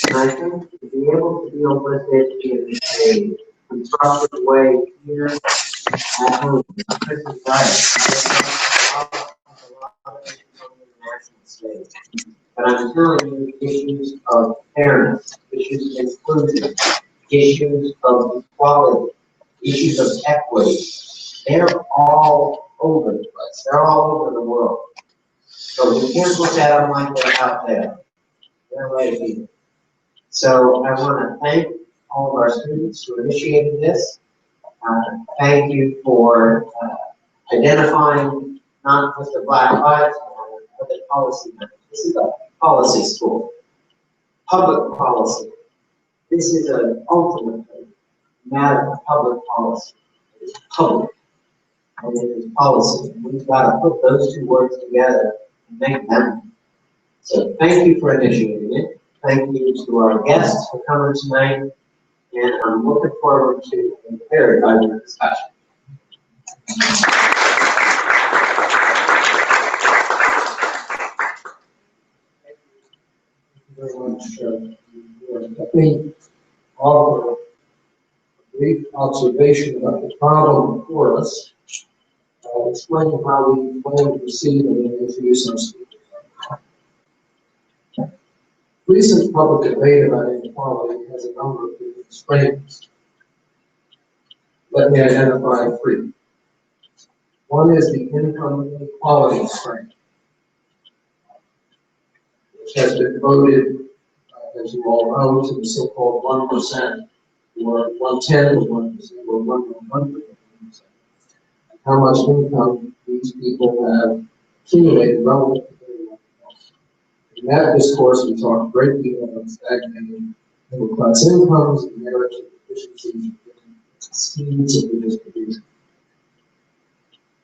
And I think to be able to deal with it in a constructive way here at home, Chris is right. A lot of issues on the national stage. But I'm telling you, issues of fairness, issues of inclusion, issues of equality, issues of equity, they're all over the place. They're all over the world. So we can't look at them like they're out there. They're right here. So I want to thank all of our students who initiated this. Thank you for identifying not just the Black Lives Matter, but the policy matter. This is a policy school. Public policy. This is an ultimately matter of public policy. It is public. And it is policy. We've got to put those two words together and make them. So thank you for initiating it. Thank you to our guests for coming tonight. And I'm looking forward to a very vibrant discussion. Thank you very much. Let me offer a brief observation about the problem before us. Explain how we plan to proceed and then introduce our speakers. Recent public debate about inequality has a number of different strains. Let me identify three. One is the income inequality strain, which has been voted, as you all know, to the so-called 1%, or 1/10 of 1%, or 1/100 of 1%. How much income these people have accumulated relative to everyone else. In that discourse, we talk a great deal about stagnating middle-class incomes and merits and efficiencies and schemes of redistribution.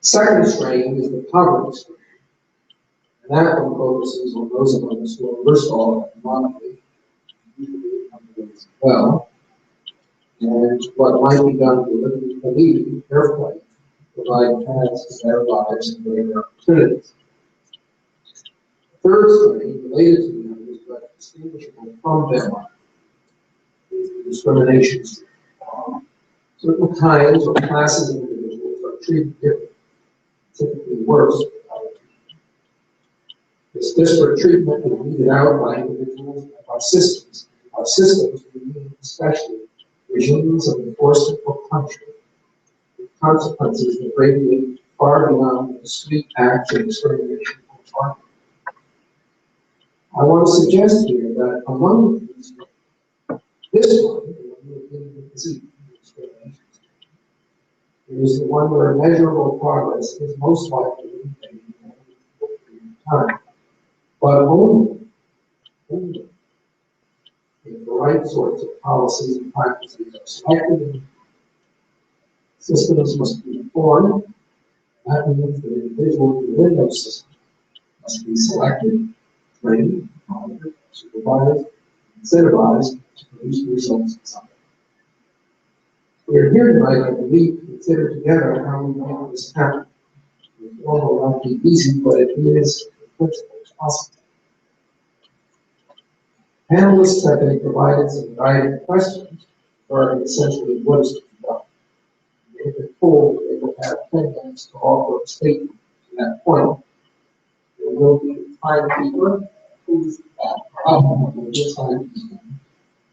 The second strain is the poverty strain. And that one focuses on those of us who are worse off economically, usually as well, and what might be done to alleviate their plight, provide paths to better lives and greater opportunities. The third strain, related to the others, but distinguishable from them, is the discrimination strain. Certain kinds or classes of individuals are treated differently, typically worse. This disparate treatment is meted out by individuals and by systems. By systems, we mean especially regimes of enforcement or punishment, with consequences that radiate far beyond the discrete acts of discrimination or targeting. I want to suggest here that among these, this one, the disease, discrimination, is the one where measurable progress is most likely to be made in a short period of time. But only if the right sorts of policies and practices are selected. Systems must be informed. That means that individuals within those systems must be selected, trained, monitored, supervised, incentivized to produce results in something. We are here tonight, I believe, to consider together how we make this happen. Reform will not be easy, but it is, in principle, possible. Panelists have been provided some guiding questions regarding essentially what is to be done. If they're told they will have 10 minutes to offer a statement to that point, there will be a timekeeper who's this timekeeper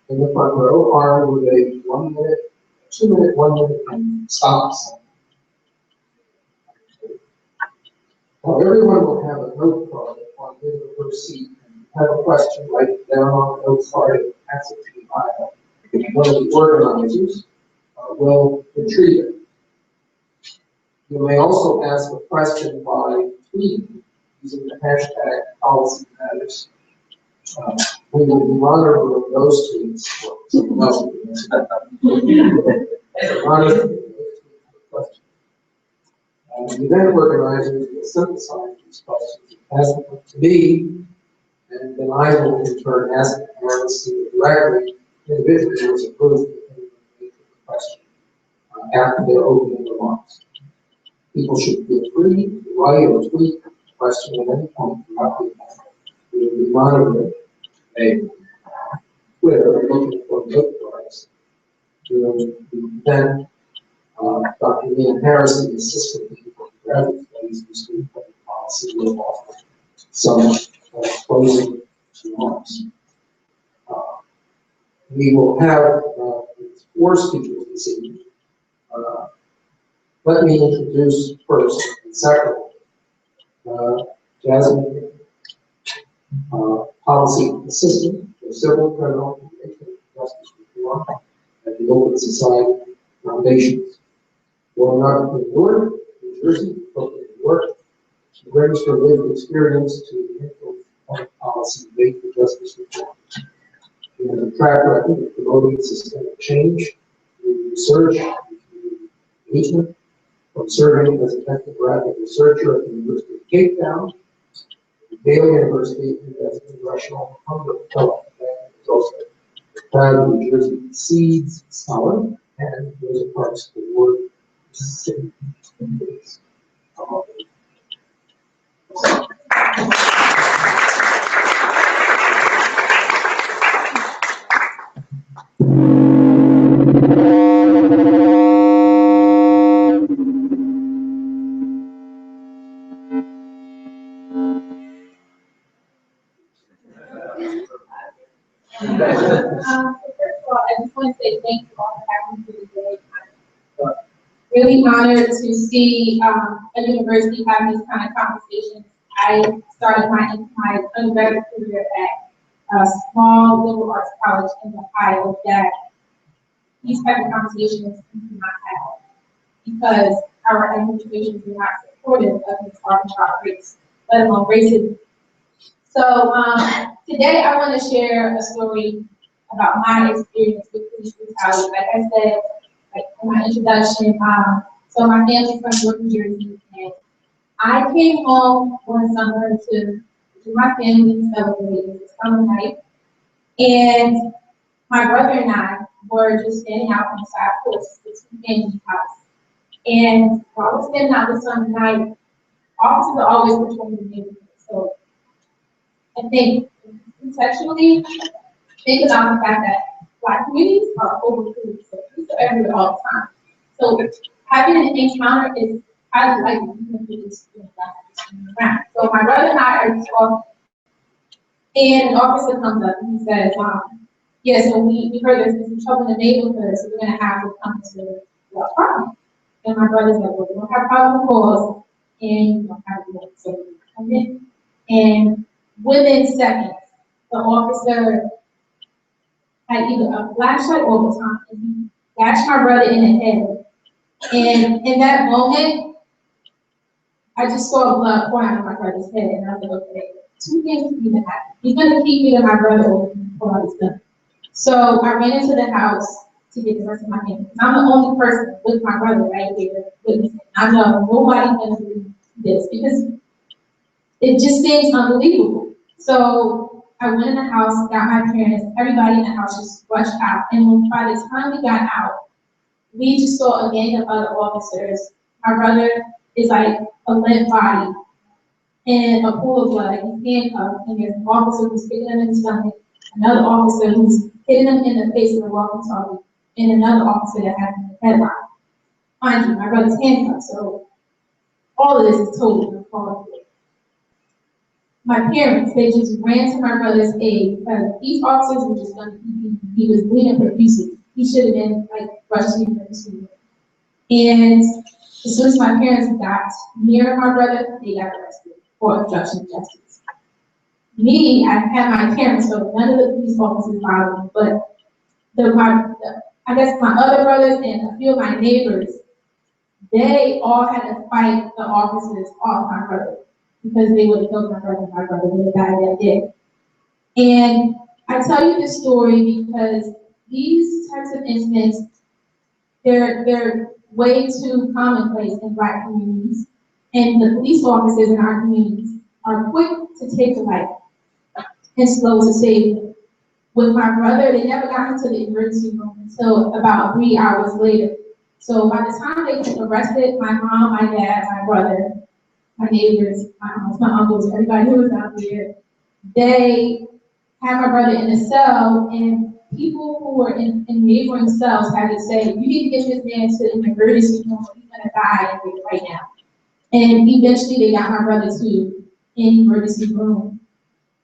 in the front row, armed with a 1 minute, 2 minute, 1 minute, and stops. Now, everyone will have a note card on his or her seat. Have a question, write it down on the note card and pass it to the aisle. One of the organizers will retrieve it. You may also ask a question by tweeting using the hashtag policy matters. We will be monitoring those tweets. The event organizers will synthesize these questions and pass them to me, and then I will in turn ask the panelists to directly individuals approved the question after their opening remarks. People should feel free to write or tweet the question at any point throughout the event. We will be monitoring it. Twitter looking for milk price. During the event, Dr. Ian Harris, the assistant dean for graduate studies in school public policy, will offer some closing remarks. We will have 4 speakers this evening. Let me introduce first and second Jasmine, policy assistant for civil, criminal, and justice reform at the Open Society Foundations. Growing up in Newark, New Jersey, both in New York, she brings her lived experience to the public policy debate for justice reform. She has a track record of promoting systemic change through research and community engagement, from serving as a technographic researcher at the University of Cape Town, Yale University, and as a congressional hunger fellow. She's also a proud New Jersey Seeds scholar and Rosa Parks Award recipient. So first of all, I just want to say thank you all for having me today. I'm really honored to see a university have these kind of conversations. I started my undergraduate career at a small liberal arts college in Ohio that these type of conversations we do not have because our administrations are not supportive of this arbitrary race, let alone racism. So today I want to share a story about my experience with police brutality. Like I said, like in my introduction, so my family's from Newark, New Jersey, and I came home one summer to my family celebrate. It was a summer night, and my brother and I were just standing out on the side porch of the two family's house. And while we're standing out this summer night, officers are always patrolling the neighborhood. So I think contextually, think about the fact that Black communities are overcrewed, so police are everywhere all the time. So having an encounter is highly likely even if it's around. So my brother and I are just off, and an officer comes up and he says, yeah, so we heard there's some trouble in the neighborhood, so we're gonna have to come to the apartment. And my brother's like, well, we don't have probable cause, and we don't have to work, so we come in. And within seconds, the officer had either a flashlight or a baton, and he bashed my brother in the head. And in that moment, I just saw blood pouring out of my brother's head, and I was like, okay, 2 things can either happen. He's gonna keep me and my brother over and pull out his gun. So I ran into the house to get the rest of my family. I'm the only person with my brother right there witnessing. I know nobody's gonna do this because it just seems unbelievable. So I went in the house, got my parents, everybody in the house just rushed out. And by the time we got out, we just saw a gang of other officers. My brother is like a limp body in a pool of blood. He's handcuffed, and there's an officer who's kicking him in the stomach, another officer who's hitting him in the face with a walkie-talkie, and another officer that has him in the headlock. Mind you, my brother's handcuffed, so all of this is totally uncalled for. My parents, they just ran to my brother's aid because these officers were just going to, he was bleeding profusely. He should have been like rushed to the emergency room. And as soon as my parents got near my brother, they got arrested for obstruction of justice. Me, I had my parents, so none of the police officers bothered me, but I guess my other brothers and a few of my neighbors, they all had to fight the officers off my brother because they would have killed my brother would have died that day. And I tell you this story because these types of incidents, they're way too commonplace in Black communities, and the police officers in our communities are quick to take a life and slow to save them. With my brother, they never got into the emergency room until about 3 hours later. So by the time they arrested my mom, my dad, my brother, my neighbors, my aunts, my uncles, everybody who was out there, they had my brother in a cell, and people who were in neighboring cells had to say, you need to get this man to an emergency room, or he's gonna die right now. And eventually they got my brother to an emergency room,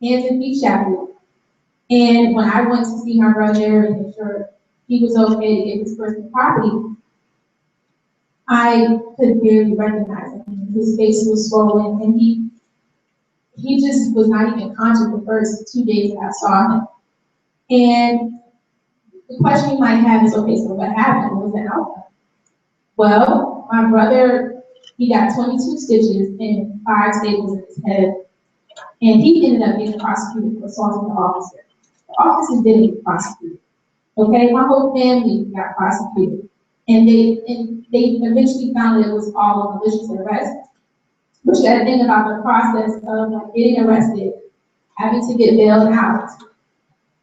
hands and feet shackled. And when I went to see my brother and make sure he was okay to get his personal property, I could barely recognize him. His face was swollen, and he just was not even conscious the first 2 days that I saw him. And the question you might have is, okay, so what happened? What was the outcome? Well, my brother, he got 22 stitches and 5 staples in his head, and he ended up getting prosecuted for assaulting the officer. The officer didn't get prosecuted. Okay, my whole family got prosecuted, and they eventually found that it was all a malicious arrest. But you got to think about the process of like getting arrested, having to get bailed out,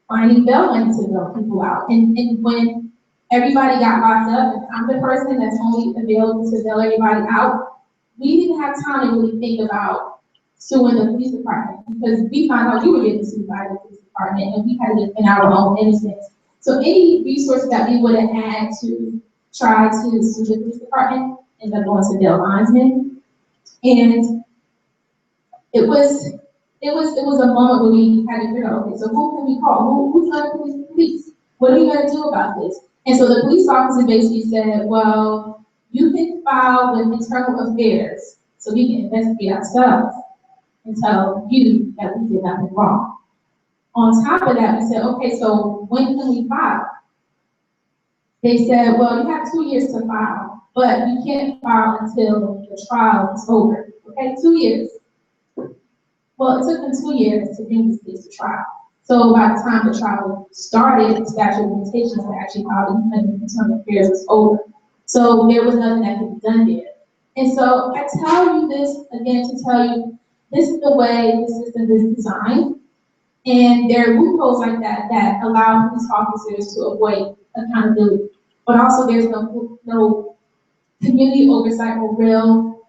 finding bail money to bail people out, and when everybody got locked up, and I'm the person that's only available to bail everybody out, we didn't have time to really think about suing the police department because we found out we were getting sued by the police department, and we had to defend our own innocence. So any resources that we would have had to try to sue the police department ended up going to bail bondsmen. And it was a moment where we had to figure out, okay, so who can we call? Who's going to police the police? What are you going to do about this? And so the police officer basically said, well, you can file with internal affairs so we can investigate ourselves and tell you that we did nothing wrong. On top of that, we said, okay, so when can we file? They said, well, you have 2 years to file, but you can't file until the trial is over. Okay, 2 years. Well, it took them 2 years to bring this case to trial. So by the time the trial started, the statute of limitations to actually file the internal affairs was over. So there was nothing that could be done there. And so I tell you this again to tell you, this is the way the system is designed. And there are loopholes like that that allow police officers to avoid accountability. But also there's no community oversight or real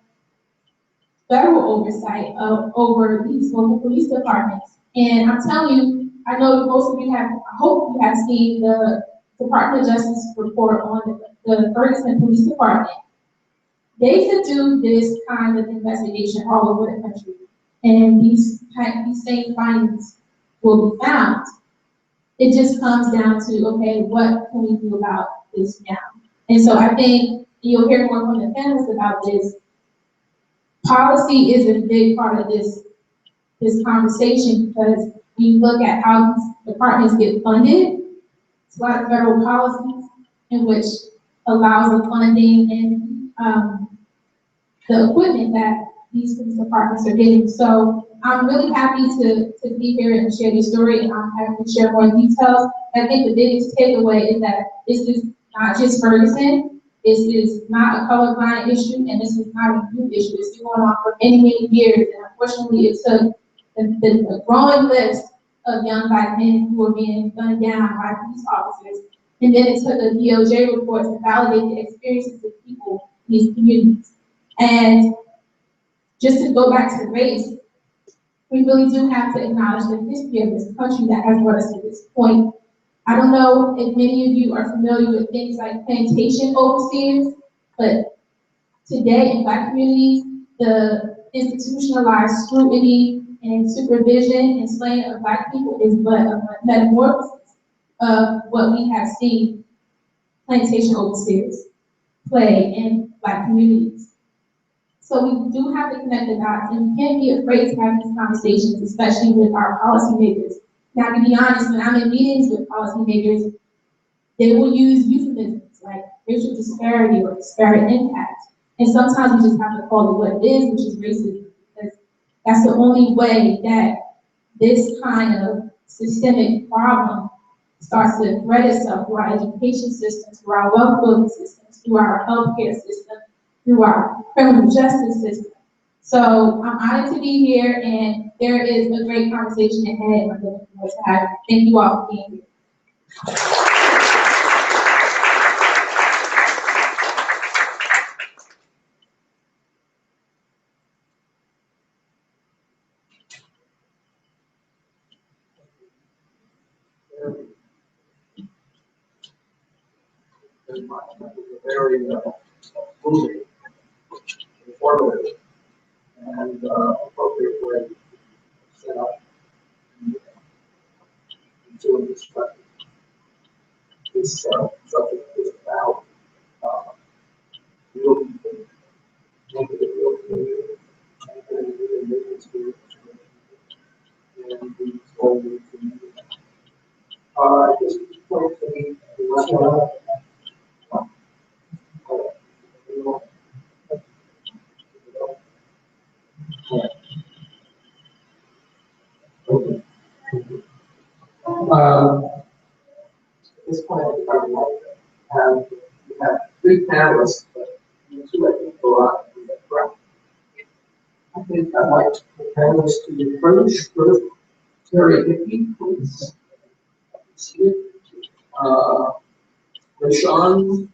federal oversight over these local police departments. And I'm telling you, I know most of you have, I hope you have seen the Department of Justice report on the Ferguson Police Department. They could do this kind of investigation all over the country, and these same findings will be found. It just comes down to, okay, what can we do about this now? And so I think you'll hear more from the panelists about this. Policy is a big part of this conversation because we look at how these departments get funded. It's a lot of federal policies in which allows the funding and the equipment that these police departments are getting. So I'm really happy to be here and share this story, and I'm happy to share more details. I think the biggest takeaway is that this is not just Ferguson. This is not a colorblind issue, and this is not a new issue. It's been going on for many, many years, and unfortunately it took the growing list of young black men who were being gunned down by police officers, and then it took a DOJ report to validate the experiences of people in these communities. And just to go back to race, we really do have to acknowledge the history of this country that has brought us to this point. I don't know if many of you are familiar with things like plantation overseers, but today in black communities, the institutionalized scrutiny and supervision and slaying of black people is but a metamorphosis of what we have seen plantation overseers play in black communities. So we do have to connect the dots, and we can't be afraid to have these conversations, especially with our policymakers. Now, to be honest, when I'm in meetings with policymakers, they will use euphemisms like racial disparity or disparate impact. And sometimes we just have to call it what it is, which is racism, because that's the only way that this kind of systemic problem starts to thread itself through our education systems, through our wealth building systems, through our healthcare system, through our criminal justice system. So I'm honored to be here, and there is a great conversation ahead. I'm looking forward to having it. Thank you all for being here. very much. It was a very moving, informative, and appropriate way to set up and doing this study. This subject is about real people, making it real community, and making experience, and we slowly community. At this point, at this point, we have three panelists, but two, I think, go out and get correct. I think I'd like the panelists to approach first. Terry Hickey, please. Rashawn,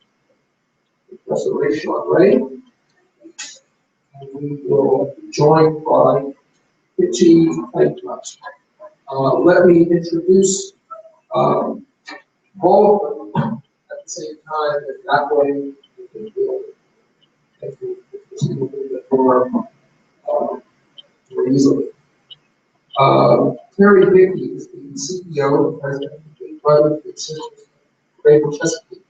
Professor Rashawn Ray, and we will be joined by Pitchy Playclubs. Let me introduce all of them at the same time, and that way we can take this a little bit more easily. Terry Hickey is the CEO and president of the Private Sisters Greater Chesapeake.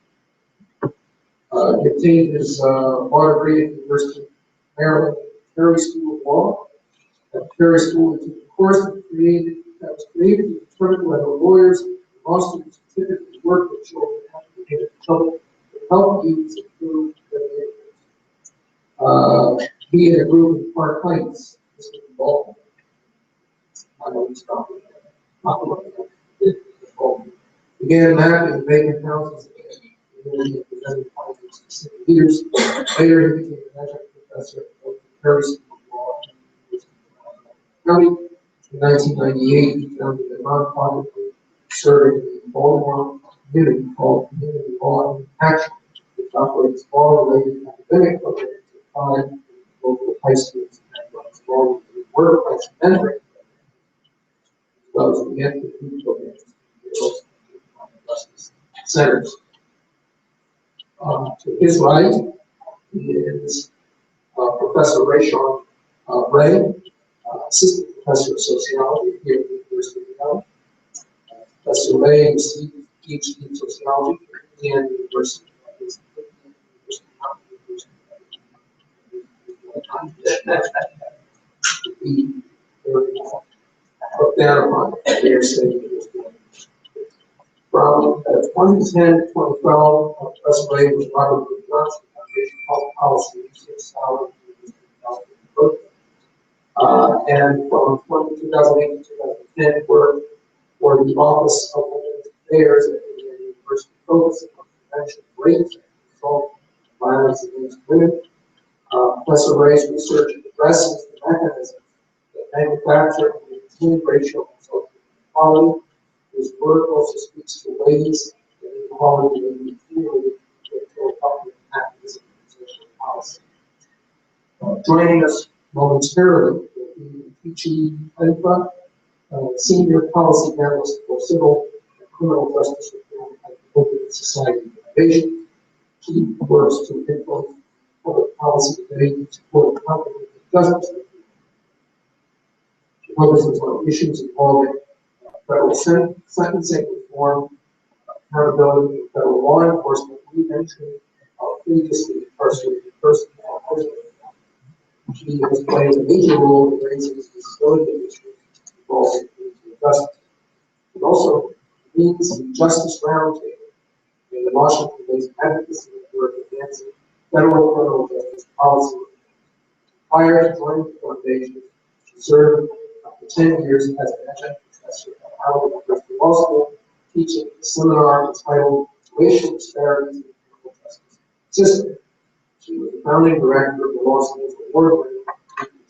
He obtained his law degree at the University of Maryland Perry School of Law. At Perry School, he took a course that was created to determine whether lawyers and law students typically work with children after they get in trouble to help youths improve their neighborhoods. He and a group in Park Heights, this was in Baltimore. I know he's talking about began mapping vacant houses and presenting findings to city leaders. Later, he became an adjunct professor at the Perry School of Law at the University of County. In 1998, he founded a nonprofit group serving the Baltimore community called Community Law in Action, which operates law-related academic programs at 5 local high schools and runs law-related workplace mentoring as well as the anti-food programs justice centers. To his right is Professor Rashawn Ray, Assistant Professor of Sociology here at the University of Maryland. Professor Ray received a PhD in Sociology from Indiana University. Put down upon their state. From 2010 to 2012, Professor Ray was Robert B. Johnson Foundation Health Policy Research Scholar at the University of California. And from 2008 to 2010, worked for the Office of Women's Affairs at the University, focusing on prevention of rape and assault and violence against women. Professor Ray's research addresses the mechanisms that manufacture and maintain racial and social inequality. His work also speaks to ways that inequality may be fueled into public activism and social policy. Joining us momentarily will be Peachy Playclub, Senior Policy Analyst for Civil and Criminal Justice Reform at the Open Society Foundation. She works to influence public policy debate and support comprehensive justice reform. She focuses on issues involving federal sentencing reform, accountability of federal law enforcement, re-entry of previously incarcerated persons. She has played a major role in raising disability issues involving justice. She also leads the Justice Roundtable in the Washington-based advocacy work advancing federal criminal justice policy. Prior to joining the foundation, she served for 10 years as an adjunct professor at Harvard University Law School, teaching a seminar entitled Racial Disparities in the Criminal Justice System. She was the founding director of the law school's award-winning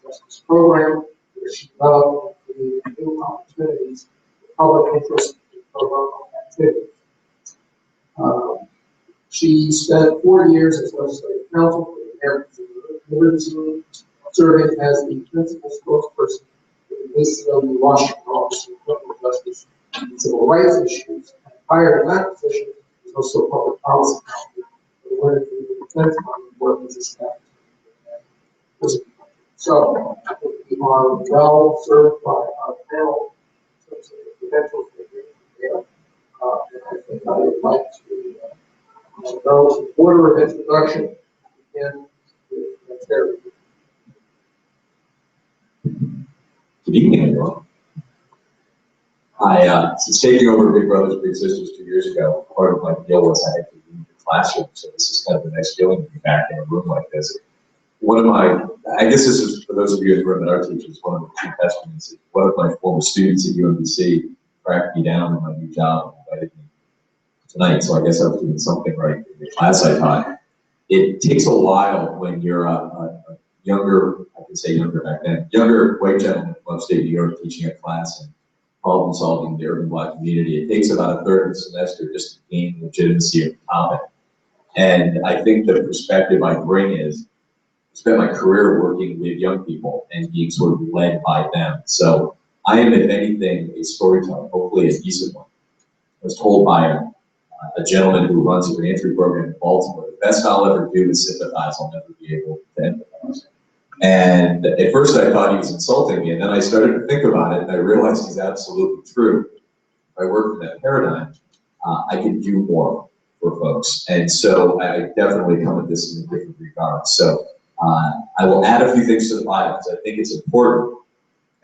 justice program, where she developed and created new opportunities for public interest in pro bono activities. She spent 4 years as legislative counsel for the Americans with Disabilities Union, serving as the principal spokesperson for the ACLU Washington Office of Criminal Justice and Civil Rights Issues. And prior to that position, she was also public policy counsel what if the defense fund work is established? So we are well served by our panel in terms of the credentials that we there. And I think I would like to go in order of introduction begin with Terry. Good evening, everyone. Since taking over Big Brothers Big Sisters 2 years ago, part of my deal was I had to leave the classroom, so this is kind of the next feeling to be back in a room like this. I guess this is, for those of you in the room that are teachers, one of the key testaments. One of my former students at UMBC tracked me down in my new job and invited me tonight, so I guess I was doing something right in the class I taught. It takes a while when you're a younger, I can say younger back then, younger white gentleman from upstate New York teaching a class and problem solving in the urban Black community. It takes about a third of the semester just to gain legitimacy of the topic. And I think the perspective I bring is, I spent my career working with young people and being sort of led by them. So I am, if anything, a storyteller, hopefully a decent one. I was told by a gentleman who runs a reentry program in Baltimore, the best I'll ever do is sympathize, I'll never be able to empathize. And at first I thought he was insulting me, and then I started to think about it, and I realized he's absolutely true. If I worked in that paradigm, I could do more for folks. And so I definitely come at this in a different regard. So I will add a few things to the bio because I think it's important.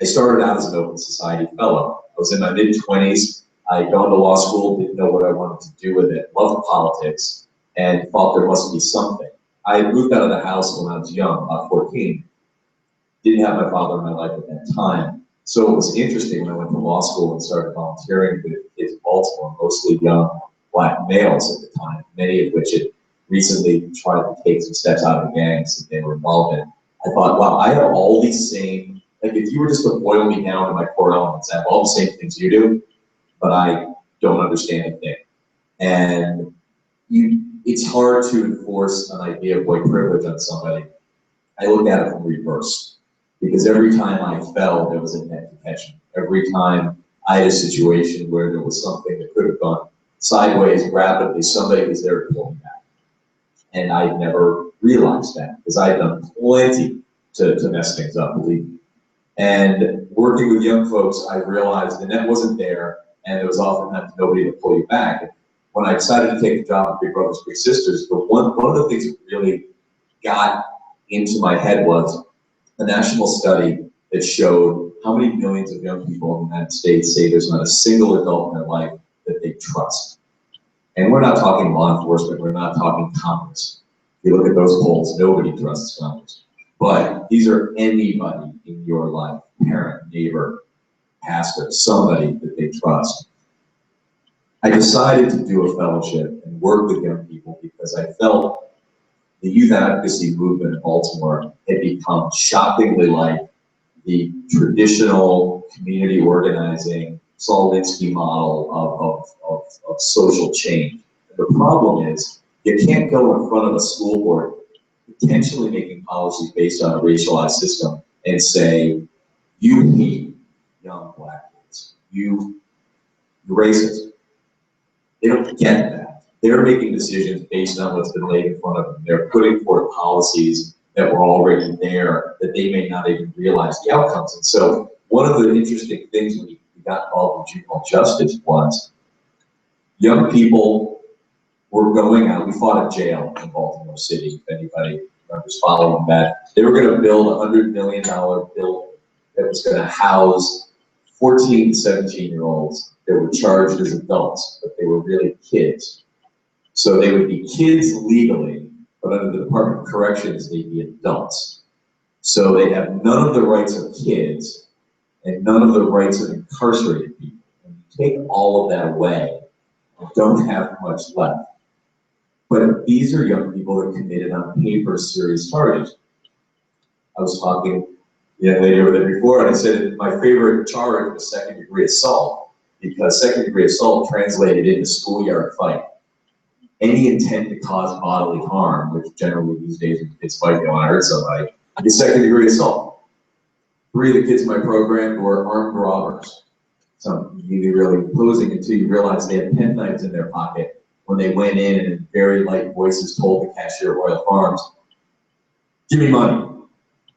I started out as an Open Society Fellow. I was in my mid-20s. I had gone to law school, didn't know what I wanted to do with it, loved politics, and thought there must be something. I had moved out of the house when I was young, about 14. Didn't have my father in my life at that time. So it was interesting when I went to law school and started volunteering with kids in Baltimore, mostly young Black males at the time, many of which had recently tried to take some steps out of the gangs that they were involved in. I thought, wow, I have all these same, like if you were just to boil me down to my core elements, I have all the same things you do, but I don't understand a thing. And it's hard to enforce an idea of white privilege on somebody. I looked at it from reverse, because every time I fell, there was a net detention. Every time I had a situation where there was something that could have gone sideways rapidly, somebody was there to pull me back. And I never realized that, because I had done plenty to mess things up, believe me. And working with young folks, I realized the net wasn't there, and there was oftentimes nobody to pull you back. And when I decided to take the job of Big Brothers Big Sisters, one of the things that really got into my head was a national study that showed how many millions of young people in the United States say there's not a single adult in their life that they trust. And we're not talking law enforcement, we're not talking Congress. If you look at those polls, nobody trusts Congress. But these are anybody in your life, parent, neighbor, pastor, somebody that they trust. I decided to do a fellowship and work with young people because I felt the youth advocacy movement in Baltimore had become shockingly like the traditional community organizing Saul Alinsky model of social change. The problem is you can't go in front of a school board potentially making policies based on a racialized system and say, you hate young Black kids, you're racist. They don't get that. They're making decisions based on what's been laid in front of them. They're putting forth policies that were already there that they may not even realize the outcomes. And so one of the interesting things when we got involved in juvenile justice was young people were going out. We fought a jail in Baltimore City, if anybody remembers following that. They were going to build a $100 million building that was going to house 14 to 17-year-olds that were charged as adults, but they were really kids. So they would be kids legally, but under the Department of Corrections, they'd be adults. So they have none of the rights of kids and none of the rights of incarcerated people. And you take all of that away, you don't have much left. But these are young people that committed on paper serious charges. I was talking to the young lady over there before, and I said my favorite charge was second-degree assault, because second-degree assault translated into schoolyard fight. Any intent to cause bodily harm, which generally these days when kids fight, they want to hurt somebody, is second-degree assault. 3 of the kids in my program were armed robbers. So you really imposing until you realize they had penknives in their pocket when they went in and in very light voices told the cashier at Royal Farms, give me money.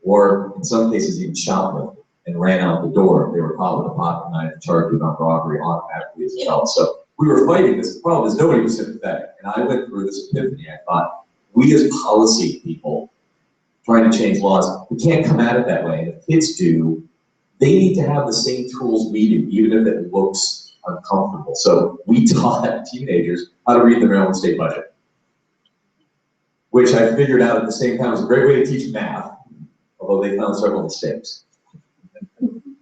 Or in some cases even shoplifted and ran out the door. They were caught with a pocket knife and charged with armed robbery automatically as well. So we were fighting this. The problem is nobody was sympathetic. And I went through this epiphany. I thought, we as policy people trying to change laws, we can't come at it that way. And if kids do, they need to have the same tools we do, even if it looks uncomfortable. So we taught teenagers how to read the Maryland state budget, which I figured out at the same time was a great way to teach math, although they found several mistakes.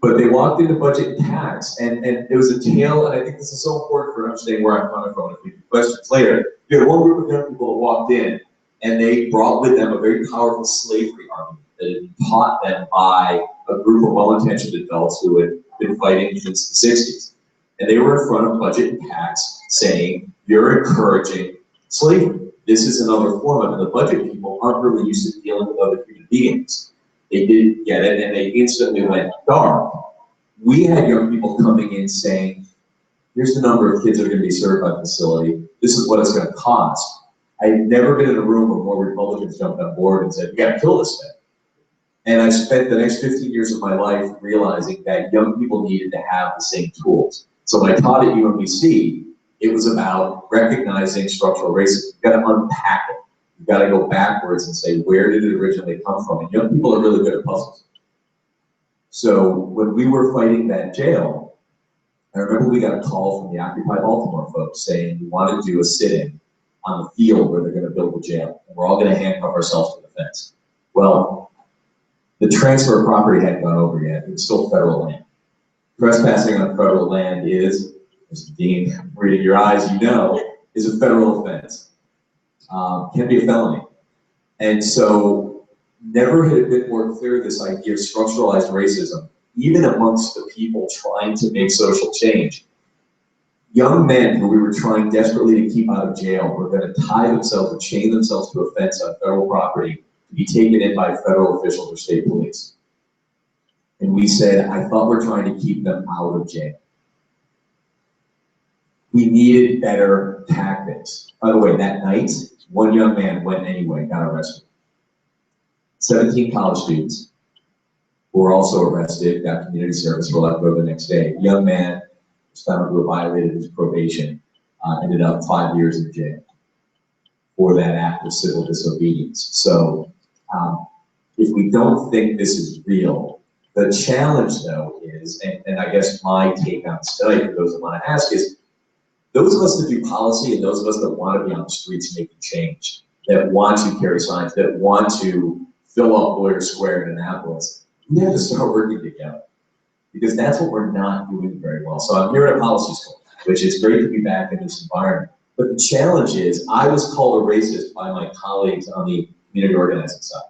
But they walked into budget and tax, and it was a tale, and I think this is so important for understanding where I'm coming from. If you have questions later, you had one group of young people that walked in, and they brought with them a very powerful slavery argument that had been taught them by a group of well-intentioned adults who had been fighting since the 60s. And they were in front of budget and tax saying, you're encouraging slavery. This is another form of it. And the budget people aren't really used to dealing with other human beings. They didn't get it, and they instantly went dark. We had young people coming in saying, here's the number of kids that are going to be served by the facility. This is what it's going to cost. I've never been in a room where more Republicans jumped on board and said, we got to kill this thing. And I spent the next 15 years of my life realizing that young people needed to have the same tools. So when I taught at UMBC, it was about recognizing structural racism. You've got to unpack it. You've got to go backwards and say, where did it originally come from? And young people are really good at puzzles. So when we were fighting that jail, I remember we got a call from the Occupy Baltimore folks saying we want to do a sit-in on the field where they're going to build the jail. And we're all going to handcuff ourselves to the fence. Well, the transfer of property hadn't gone over yet. It was still federal land. Trespassing on federal land is, Mr. Dean, reading your eyes, you know, is a federal offense. Can be a felony. And so never had it been more clear this idea of structuralized racism, even amongst the people trying to make social change. Young men who we were trying desperately to keep out of jail were going to tie themselves or chain themselves to a fence on federal property to be taken in by federal officials or state police. And we said, I thought we're trying to keep them out of jail. We needed better tactics. By the way, that night, one young man went anyway, got arrested. 17 college students who were also arrested, got community service, were let go the next day. The young man was found to have violated his probation, ended up 5 years in jail for that act of civil disobedience. So if we don't think this is real, the challenge though is, and I guess my take on this tonight for those that want to ask is, those of us that do policy and those of us that want to be on the streets making change, that want to carry signs, that want to fill up Lawyer Square in Annapolis, we have to start working together because that's what we're not doing very well. So I'm here at a policy school, which is great to be back in this environment. But the challenge is I was called a racist by my colleagues on the community organizing side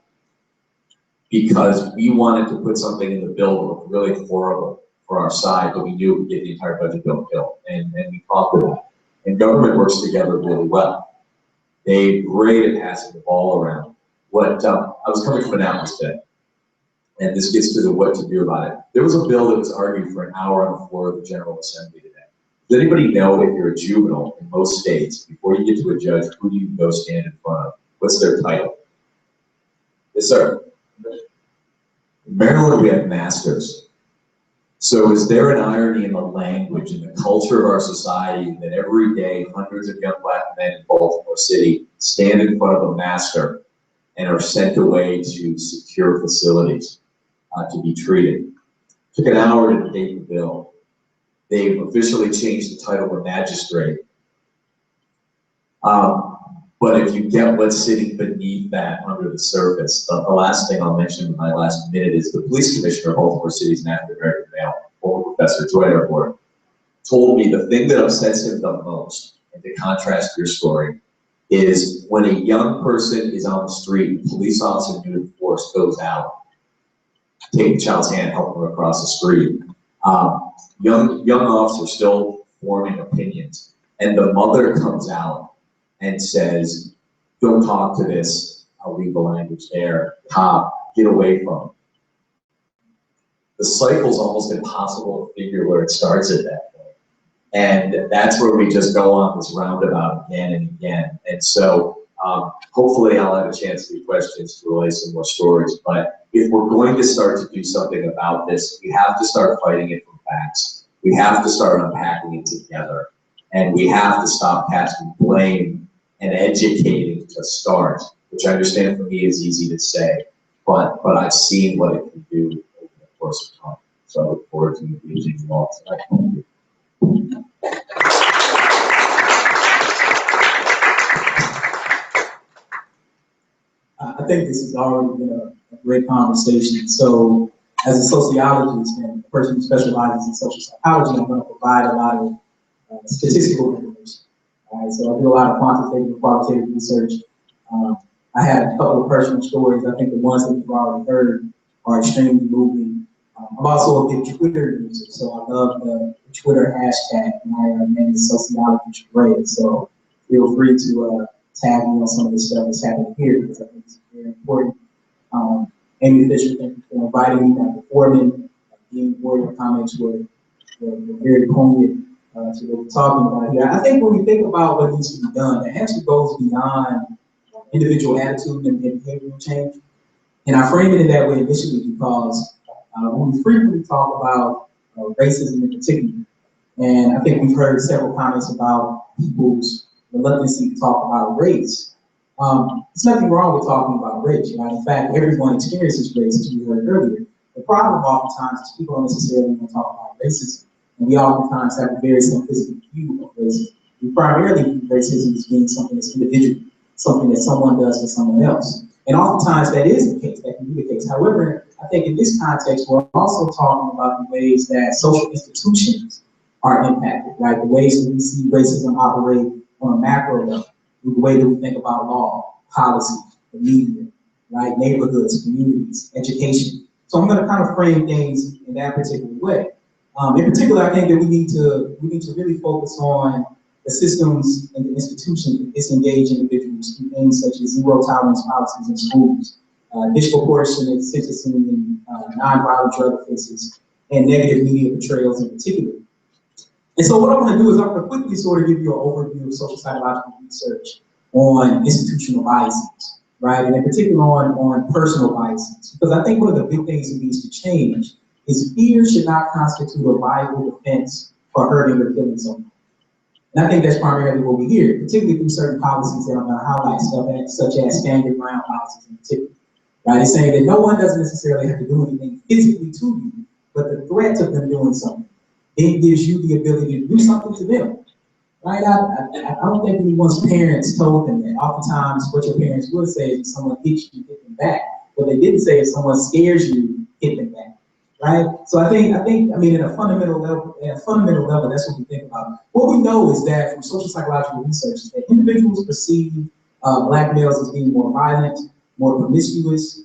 because we wanted to put something in the bill that looked really horrible for our side, but we knew it would get the entire budget bill killed, and we fought for that. And government works together really well. They're great at passing the ball around. I was coming from Annapolis today, and this gets to the what to do about it. There was a bill that was argued for an hour on the floor of the General Assembly today. Does anybody know if you're a juvenile in most states, before you get to a judge, who do you go stand in front of? What's their title? Yes, sir. In Maryland, we have masters. So is there an irony in the language and the culture of our society that every day hundreds of young black men in Baltimore City stand in front of a master and are sent away to secure facilities to be treated? It took an hour to debate the bill. They've officially changed the title to magistrate. But if you get what's sitting beneath that under the surface, the last thing I'll mention in my last minute is the police commissioner of Baltimore City's an African-American male, former professor, Joy Airport, told me the thing that upsets him the most, and to contrast your story, is when a young person is on the street, a police officer in new force goes out, take the child's hand, help them across the street. Young officers still forming opinions, and the mother comes out and says, don't talk to this, I'll leave the language there, cop, get away from him. The cycle's almost impossible to figure where it starts at that point. And that's where we just go on this roundabout again and again. And so hopefully I'll have a chance to do questions to relay some more stories. But if we're going to start to do something about this, we have to start fighting it from facts. We have to start unpacking it together. And we have to stop passing blame and educating to start, which I understand for me is easy to say, but I've seen what it can do over the course of time. So I look forward to engaging you all tonight. Thank you. I think this has already been a great conversation. So as a sociologist and a person who specializes in social psychology, I'm going to provide a lot of statistical information. All right, so I do a lot of quantitative and qualitative research. I have a couple of personal stories. I think the ones that you've already heard are extremely moving. I'm also a big Twitter user, so I love the Twitter hashtag. My name is Sociologist Red, so feel free to tag me on some of the stuff that's happening here, because I think it's very important. Amy Fisher, thank you for inviting me. Dr. Foreman, Dean Warrior comments were very poignant to what we're talking about here. I think when we think about what needs to be done, it actually goes beyond individual attitude and behavioral change. And I frame it in that way initially because when we frequently talk about racism in particular, and I think we've heard several comments about people's reluctance to talk about race. There's nothing wrong with talking about race, right? In fact, everyone experiences race, as we heard earlier. The problem oftentimes is people don't necessarily want to talk about racism, and we oftentimes have a very simplistic view of racism. We primarily view racism as being something that's individual, something that someone does to someone else. And oftentimes that is the case, that can be the case. However, I think in this context, we're also talking about the ways that social institutions are impacted, right? The ways that we see racism operate on a macro level, the way that we think about law, policy, the media, right? Neighborhoods, communities, education. So I'm going to kind of frame things in that particular way. In particular, I think that we need to really focus on the systems and the institutions that disengage individuals through things such as zero tolerance policies in schools, disproportionate sentencing in nonviolent drug offenses, and negative media portrayals in particular. And so what I'm going to do is I'm going to quickly sort of give you an overview of social psychological research on institutional biases, right? And in particular on personal biases, because I think one of the big things that needs to change is fear should not constitute a viable defense for hurting or killing someone. And I think that's primarily what we hear, particularly through certain policies that I'm going to highlight, stuff such as standard ground policies in particular. Right? It's saying that no one doesn't necessarily have to do anything physically to you, but the threat of them doing something, it gives you the ability to do something to them. Right? I don't think anyone's parents told them that. Oftentimes, what your parents would say is if someone hits you, hit them back. What they didn't say is someone scares you, hit them back. Right? So I mean, at a fundamental level, that's what we think about. What we know is that from social psychological research is that individuals perceive Black males as being more violent, more promiscuous,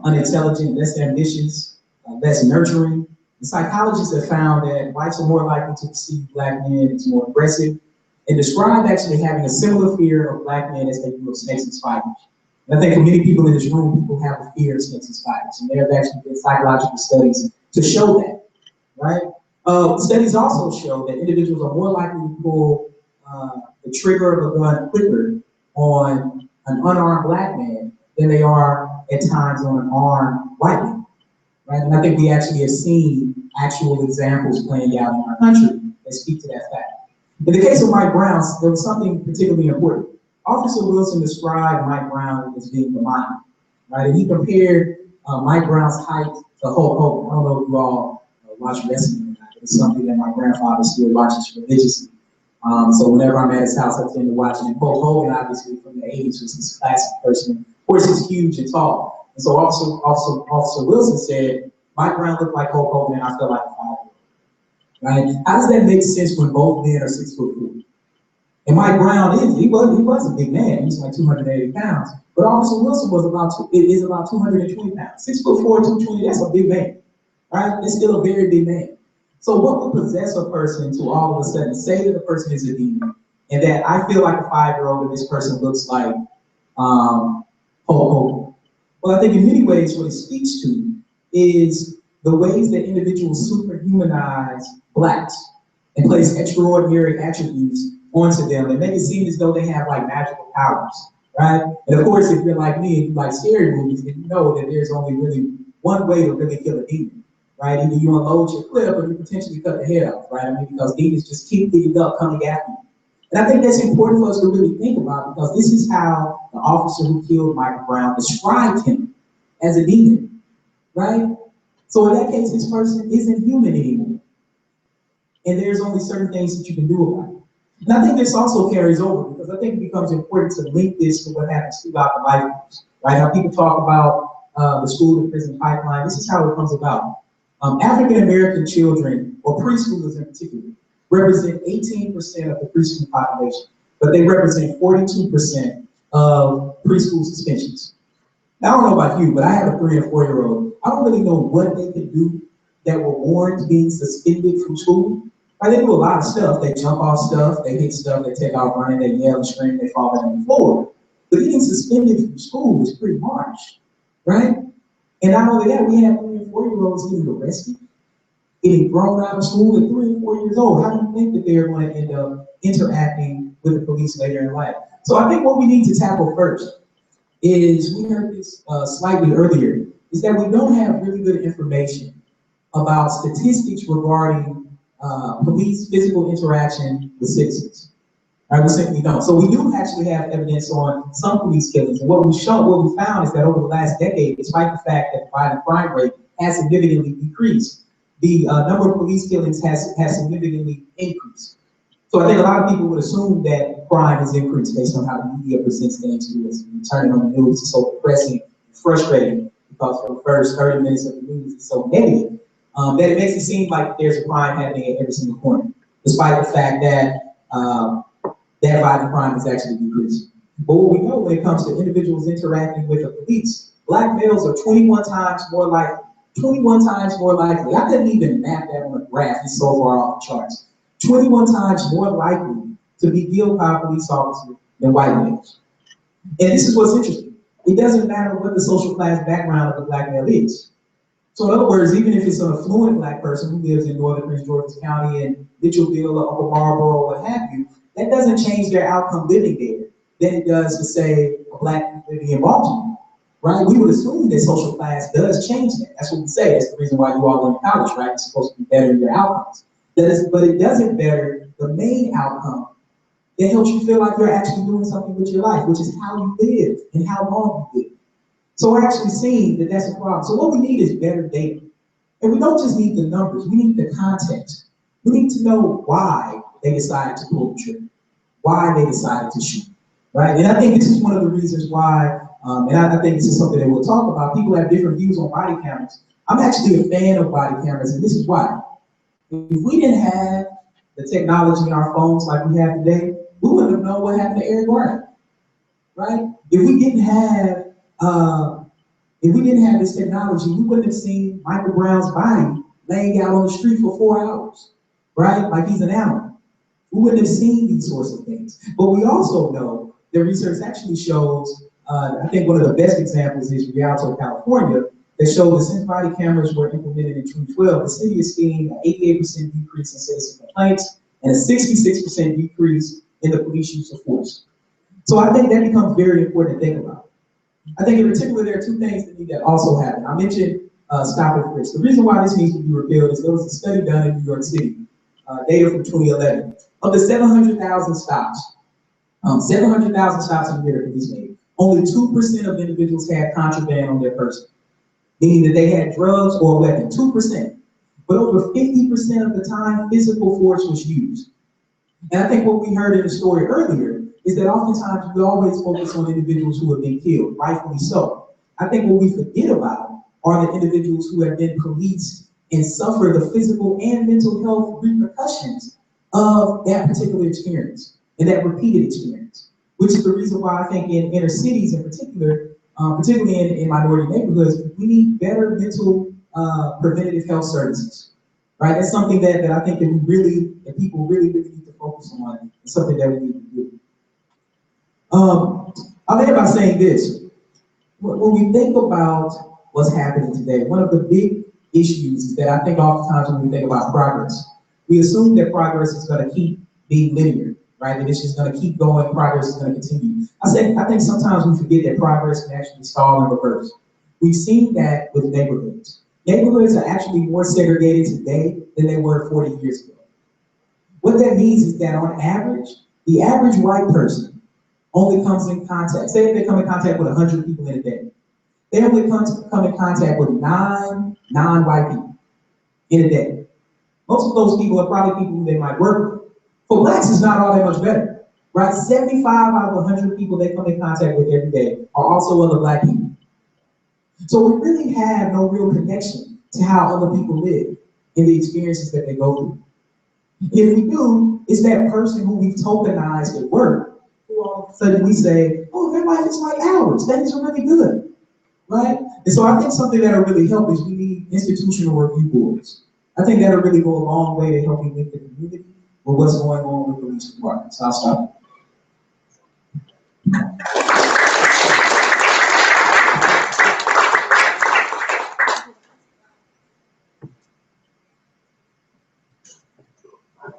unintelligent, less ambitious, less nurturing. The psychologists have found that whites are more likely to perceive Black men as more aggressive and describe actually having a similar fear of Black men as they do of snakes and spiders. And I think for many people in this room, people have a fear of snakes and spiders, and there have actually been psychological studies to show that, right? Studies also show that individuals are more likely to pull the trigger of a gun quicker on an unarmed Black man than they are at times on an armed white man, right? And I think we actually have seen actual examples playing out in our country that speak to that fact. In the case of Mike Brown, there was something particularly important. Officer Wilson described Mike Brown as being demonic, right? And he compared Mike Brown's height to Hulk Hogan. I don't know if you all watch wrestling or not, but it's something that my grandfather still watches religiously. So whenever I'm at his house, I tend to watch it. And Hulk Hogan, obviously from the 80s, was this classic person. Of course, he's huge and tall. And so Officer Wilson said, Mike Brown looked like Hulk Hogan and I felt like a 5-year-old. Right? How does that make sense when both men are 6'4"? And Mike Brown he was a big man. He was like 280 pounds. But Officer Wilson is about 220 pounds. 6'4", 220, that's a big man. Right? It's still a very big man. So what would possess a person to all of a sudden say that the person is a demon and that I feel like a 5-year-old and this person looks like Hulk Hogan? Well, I think in many ways what it speaks to is the ways that individuals superhumanize Blacks, and place extraordinary attributes onto them and make it seem as though they have like magical powers, right? And of course, if you're like me and you like scary movies, then you know that there's only really one way to really kill a demon, right? Either you unload your clip or you potentially cut the head off, right? I mean, because demons just keep picking up, coming after you. And I think that's important for us to really think about, because this is how the officer who killed Michael Brown described him, as a demon, right? So in that case, this person isn't human anymore. And there's only certain things that you can do about it. And I think this also carries over, because I think it becomes important to link this to what happens throughout the life course, right? How people talk about the school to prison pipeline. This is how it comes about. African-American children, or preschoolers in particular, represent 18% of the preschool population, but they represent 42% of preschool suspensions. Now, I don't know about you, but I have a 3 and 4-year-old. I don't really know what they could do that will warrant being suspended from school. Right? They do a lot of stuff. They jump off stuff, they hit stuff, they take off running, they yell and scream, they fall down on the floor. But getting suspended from school is pretty harsh, right? And not only that, we have 3 and 4-year-olds getting arrested, getting thrown out of school at 3 and 4 years old. How do you think that they're going to end up interacting with the police later in life? So I think what we need to tackle first is, we heard this slightly earlier, is that we don't have really good information about statistics regarding police physical interaction with citizens. Right, we simply don't. So we do actually have evidence on some police killings, and what we found is that over the last decade, despite the fact that the violent crime rate has significantly decreased, the number of police killings has significantly increased. So I think a lot of people would assume that crime has increased based on how the media presents things to us. And turning on the news is so depressing and frustrating, because for the first 30 minutes of the news is so negative, that it makes it seem like there's a crime happening at every single corner, despite the fact that that violent crime is actually decreasing. But what we know when it comes to individuals interacting with the police, Black males are 21 times more likely. 21 times more likely. I couldn't even map that on a graph. It's so far off the charts. 21 times more likely to be killed by a police officer than white males. And this is what's interesting. It doesn't matter what the social class background of the Black male is. So in other words, even if it's an affluent Black person who lives in northern Prince George's County and Mitchellville or Upper Marlboro or what have you, that doesn't change their outcome living there than it does to say a Black living in Baltimore, right? We would assume that social class does change that. That's what we say. That's the reason why you all go to college, right? It's supposed to be better in your outcomes. But it doesn't better the main outcome that helps you feel like you're actually doing something with your life, which is how you live and how long you live. So we're actually seeing that that's a problem. So what we need is better data. And we don't just need the numbers, we need the context. We need to know why they decided to pull the trigger, why they decided to shoot, right? And I think this is one of the reasons why, and I think this is something that we'll talk about, people have different views on body cameras. I'm actually a fan of body cameras, and this is why. If we didn't have the technology in our phones like we have today, we wouldn't have known what happened to Eric Garner, right? If we didn't have this technology, we wouldn't have seen Michael Brown's body laying out on the street for 4 hours, right? Like he's an animal. We wouldn't have seen these sorts of things. But we also know that research actually shows, I think one of the best examples is Rialto, California, that showed that since body cameras were implemented in 2012, the city is seeing an 88% decrease in citizen complaints and a 66% decrease in the police use of force. So I think that becomes very important to think about. I think in particular, there are 2 things that need to also happen. I mentioned stop and frisk. The reason why this needs to be repealed is there was a study done in New York City, data from 2011. Of the 700,000 stops, 700,000 stops in a year that police made, only 2% of individuals had contraband on their person, meaning that they had drugs or a weapon, 2%. But over 50% of the time, physical force was used. And I think what we heard in the story earlier is that oftentimes we always focus on individuals who have been killed, rightfully so. I think what we forget about are the individuals who have been policed and suffer the physical and mental health repercussions of that particular experience and that repeated experience, which is the reason why I think in inner cities in particular, particularly in minority neighborhoods, we need better mental preventative health services, right? That's something that I think that people really need to focus on. It's something that we need to do. I'll end by saying this. When we think about what's happening today, one of the big issues is that I think oftentimes when we think about progress, We assume that progress is going to keep being linear, right? That it's just going to keep going, progress is going to continue. I think sometimes we forget that progress can actually stall in reverse. We've seen that with neighborhoods. Neighborhoods are actually more segregated today than they were 40 years ago. What that means is that on average, the average white person only comes in contact, say if they come in contact with 100 people in a day, they only come in contact with 9 non-white people in a day. Most of those people are probably people who they might work with. For blacks, it's not all that much better, right? 75 out of 100 people they come in contact with every day are also other black people. So we really have no real connection to how other people live and the experiences that they go through. If we do, it's that person who we've tokenized at work, who all of a sudden we say, oh, their life is like ours, things are really good, right? And so I think something that'll really help is we need institutional review boards. I think that'll really go a long way to helping with the community or what's going on with police departments. I'll stop.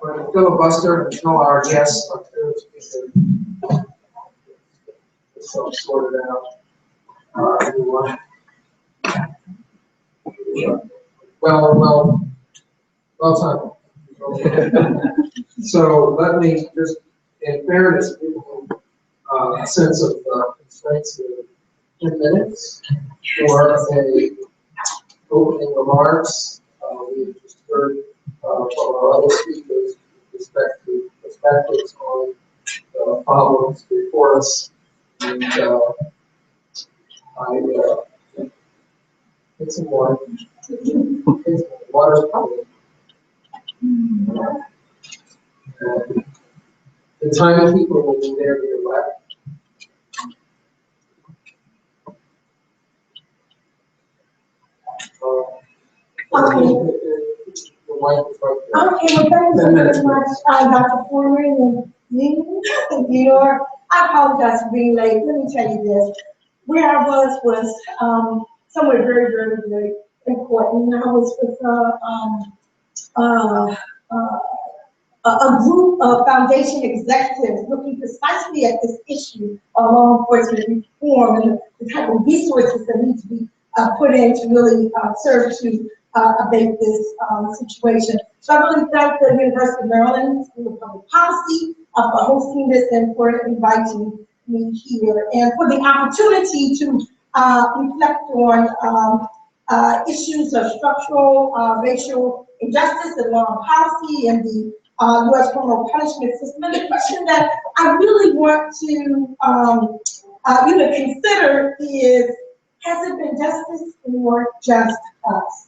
We're going to filibuster until our guests up there speaker. So sorted out. Well timed. So let me just, in fairness, give a sense of constraints of 10 minutes for a opening remarks. We just heard from our other speakers with respect to perspectives on the problems before us. And get some water. Water's probably. The time people will be there to your left. Okay, well, thank you so very much, Dr. Foreman and you, New York. I apologize for being late. Let me tell you this. Where I was somewhere very, very, very important. I was with a group of foundation executives looking precisely at this issue of law enforcement reform and the type of resources that need to be put in to really serve to abate this situation. So I really thank the University of Maryland School of Public Policy for hosting this and for inviting me here and for the opportunity to reflect on issues of structural racial injustice and law and policy and the U.S. criminal punishment system. And the question that I really want to consider is, has it been justice or just us?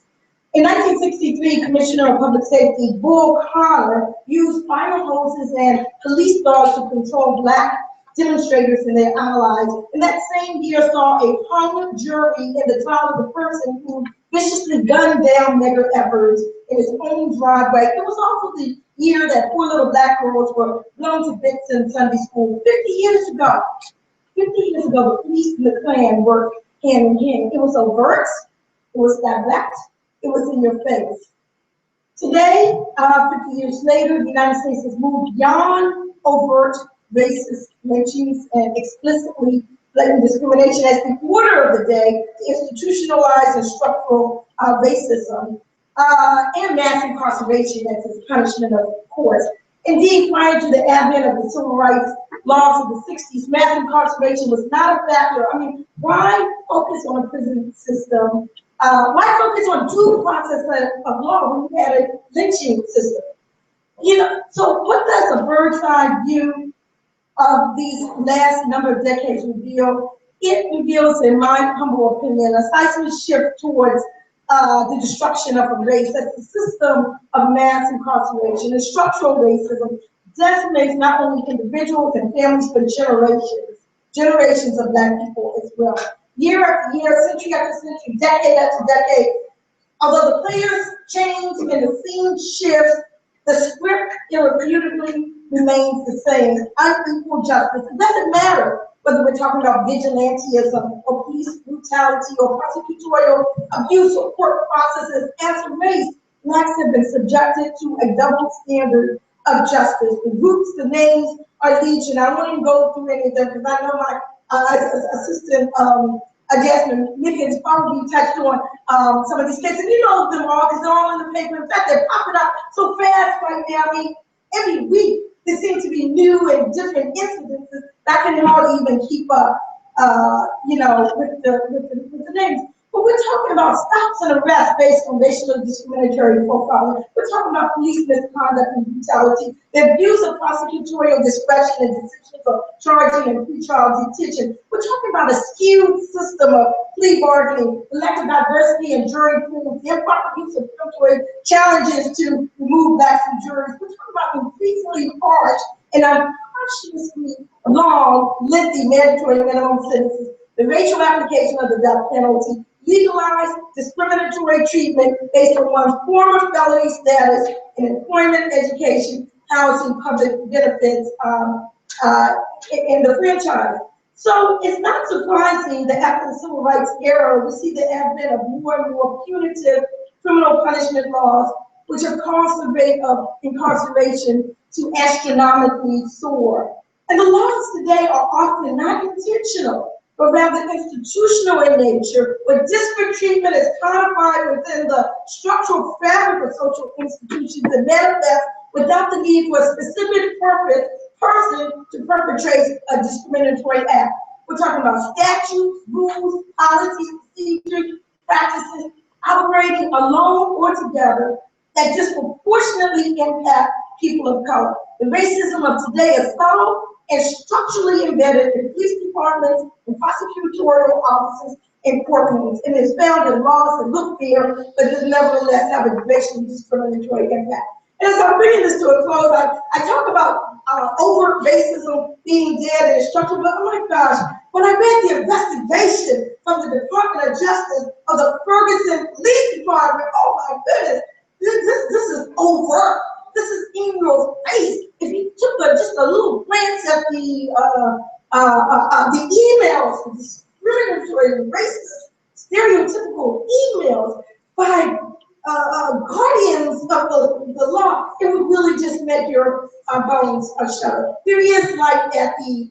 In 1963, Commissioner of Public Safety Bull Connor used fire hoses and police dogs to control black demonstrators and their allies. And that same year saw a hung jury in the trial of the person who viciously gunned down Medgar Evers in his own driveway. It was also the year that 4 little black girls were blown to bits in Sunday school. 50 years ago, the police and the Klan worked hand in hand. It was overt, it was direct, it was in your face. Today, 50 years later, the United States has moved beyond overt racist lynchings and explicitly blatant discrimination as the order of the day to institutionalized and structural racism and mass incarceration as its punishment, of course. Indeed, prior to the advent of the civil rights laws of the 60s, mass incarceration was not a factor. I mean, why focus on a prison system? Why focus on due process of law when we had a lynching system? You know, so what does a bird's eye view of these last number of decades reveal? It reveals, in my humble opinion, a seismic shift towards the destruction of a race. That's the system of mass incarceration and structural racism decimates not only individuals and families, but generations of black people as well. Year after year, century after century, decade after decade, although the players change and the scene shifts, the script irrefutably remains the same: unequal justice. It doesn't matter whether we're talking about vigilantism or police brutality or prosecutorial abuse or court processes. As for race, Blacks have been subjected to a double standard of justice. The groups, the names are legion. I won't even go through any of them because I know my assistant, Jasmine Mickens probably touched on some of these cases. You know them all because they're all in the paper. In fact, they're popping up so fast right now. I mean, every week there seems to be new and different incidences that I can hardly even keep up, you know, with the names. But we're talking about stops and arrests based on racial discriminatory profiling. We're talking about police misconduct and brutality, the abuse of prosecutorial discretion and decisions of charging and pretrial detention. We're talking about a skewed system of plea bargaining, lack of diversity in jury pools, the improper use of filtering challenges to remove blacks from juries. We're talking about increasingly harsh and unconsciously long, lengthy mandatory minimum sentences, the racial application of the death penalty, legalized discriminatory treatment based on one's former felony status in employment, education, housing, public benefits, in the franchise. So it's not surprising that after the civil rights era, we see the advent of more and more punitive criminal punishment laws, which have caused the rate of incarceration to astronomically soar. And the laws today are often not intentional, but rather institutional in nature, where disparate treatment is codified within the structural fabric of social institutions and manifests without the need for a specific person to perpetrate a discriminatory act. We're talking about statutes, rules, policies, procedures, practices, operating alone or together that disproportionately impact people of color. The racism of today is subtle and structurally embedded in police departments, in prosecutorial offices, and courtrooms. And it's found in laws that look fair, but does nevertheless have a racially discriminatory impact. And as I'm bringing this to a close, I talk about overt racism being dead and structural, but oh my gosh, when I read the investigation from the Department of Justice of the Ferguson Police Department, oh my goodness, this is overt. This is in your face. If you took just a little glance at the emails, the discriminatory, racist, stereotypical emails by guardians of the law, it would really just make your bones shudder. There is light at the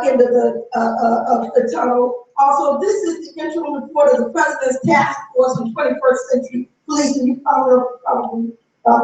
end of the tunnel. Also, this is the interim report of the President's Task Force on 21st Century Policing. You probably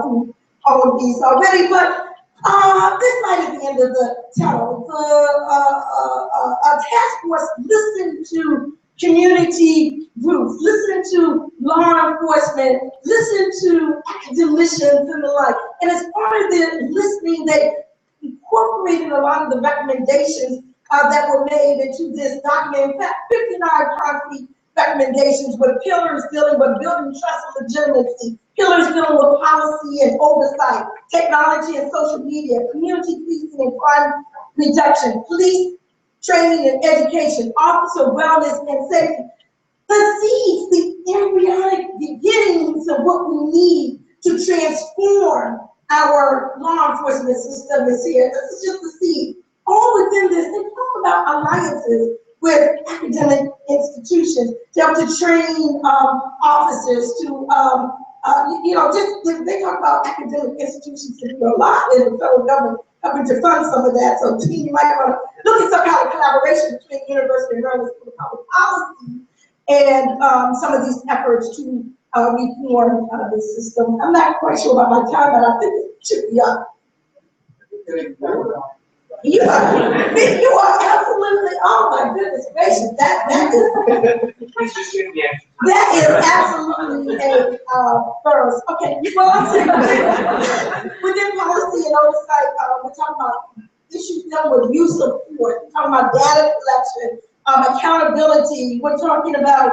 through all of these already, but this light at the end of the tunnel. The task force listened to community groups, listened to law enforcement, listened to academicians and the like. And as part of the listening, they incorporated a lot of the recommendations that were made into this document. In fact, 59 concrete recommendations with pillars dealing with building trust and legitimacy, pillars dealing with policy and oversight, technology and social media, community policing and crime reduction, police training and education, officer wellness and safety. The seeds, the embryonic beginnings of what we need to transform our law enforcement system is here. This is just the seed. All within this, they talk about alliances with academic institutions to help to train officers to, you know, just they talk about academic institutions to do a lot in the federal government helping to fund some of that. So you might want to look at some kind of collaboration between University of Maryland School of Public Policy and some of these efforts to reform the system. I'm not quite sure about my time, but I think it should be up. You are absolutely, oh my goodness gracious, that is absolutely a first. Okay, well, I'm saying within policy and oversight, we're talking about issues dealing with use of force, we're talking about data collection, accountability, we're talking about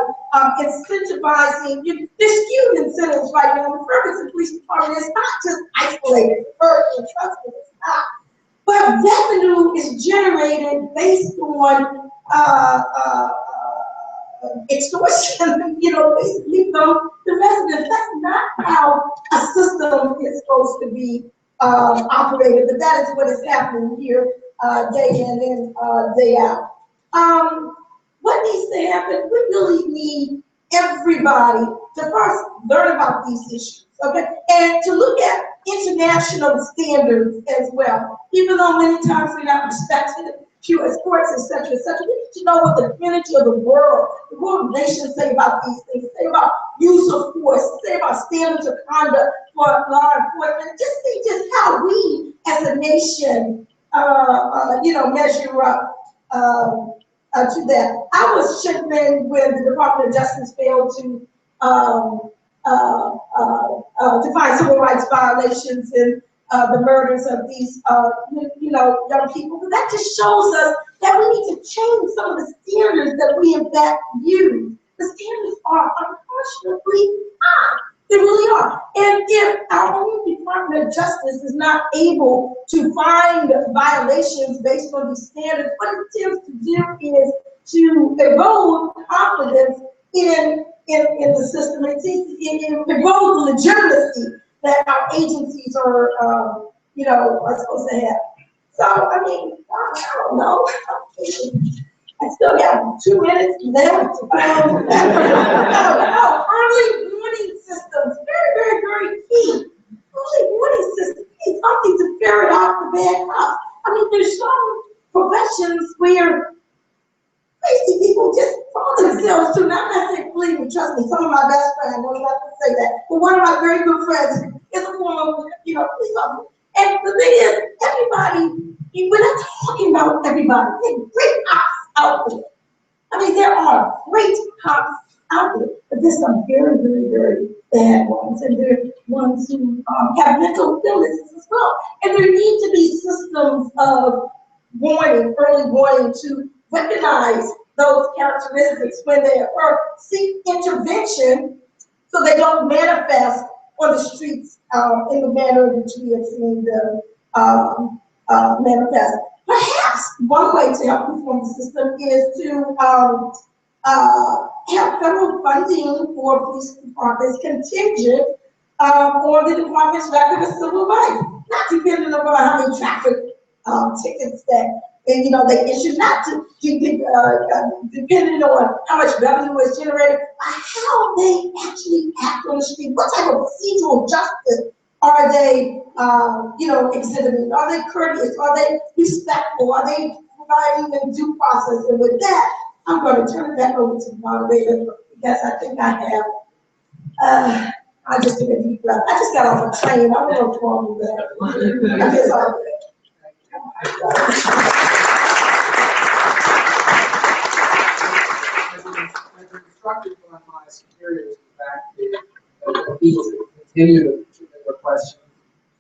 incentivizing, there's skewed incentives right now. The Ferguson Police Department is not just isolated, and trust me, it's not. But revenue is generated based on extortion, you know, basically from the residents. That's not how a system is supposed to be operated, but that is what is happening here day in and day out. What needs to happen? We really need everybody to first learn about these issues. okay? And to look at international standards as well, even though many times we're not respected, US courts, et cetera, we need to know what the community of the world nations say about these things, say about use of force, say about standards of conduct for law enforcement, just see just how we as a nation, measure up to that. I was chagrined when the Department of Justice failed to define civil rights violations in the murders of these, young people. But that just shows us that we need to change some of the standards that we in fact use. The standards are unfortunately high. They really are. And if our own Department of Justice is not able to find violations based on these standards, what it tends to do is to erode confidence in the system. It erodes the legitimacy that our agencies are supposed to have. So, I mean, I don't know. I still have 2 minutes left. Early warning systems, very, very, very key. Early warning systems is something to ferret out the bad cops. I mean, there's some professions where crazy people just fall themselves to, not necessarily believe me, trust me, some of my best friends, I don't have to say that, but one of my very good friends is a former, police officer. And the thing is, everybody, we're not talking about everybody. There's great cops out there. I mean, there are great cops out there, but there's some very, very, very bad ones, and there are ones who have mental illnesses as well. And there need to be systems of warning, early warning, to recognize those characteristics when they occur, seek intervention so they don't manifest on the streets in the manner in which we have seen them manifest. Perhaps one way to help reform the system is to have federal funding for police departments contingent on the department's record of civil rights, not dependent upon how many traffic tickets that they issue, not to depending on how much revenue is generated, how they actually act on the street, what type of procedural justice are they, exhibiting? Are they courteous? Are they respectful? Are they providing them due process? And with that, I'm going to turn it back over to the moderator because I think I have. I just took a deep breath. I just got off a train. I don't know what's wrong with that. I guess I'll. As an instructor on my superiors in fact, people continue to submit their questions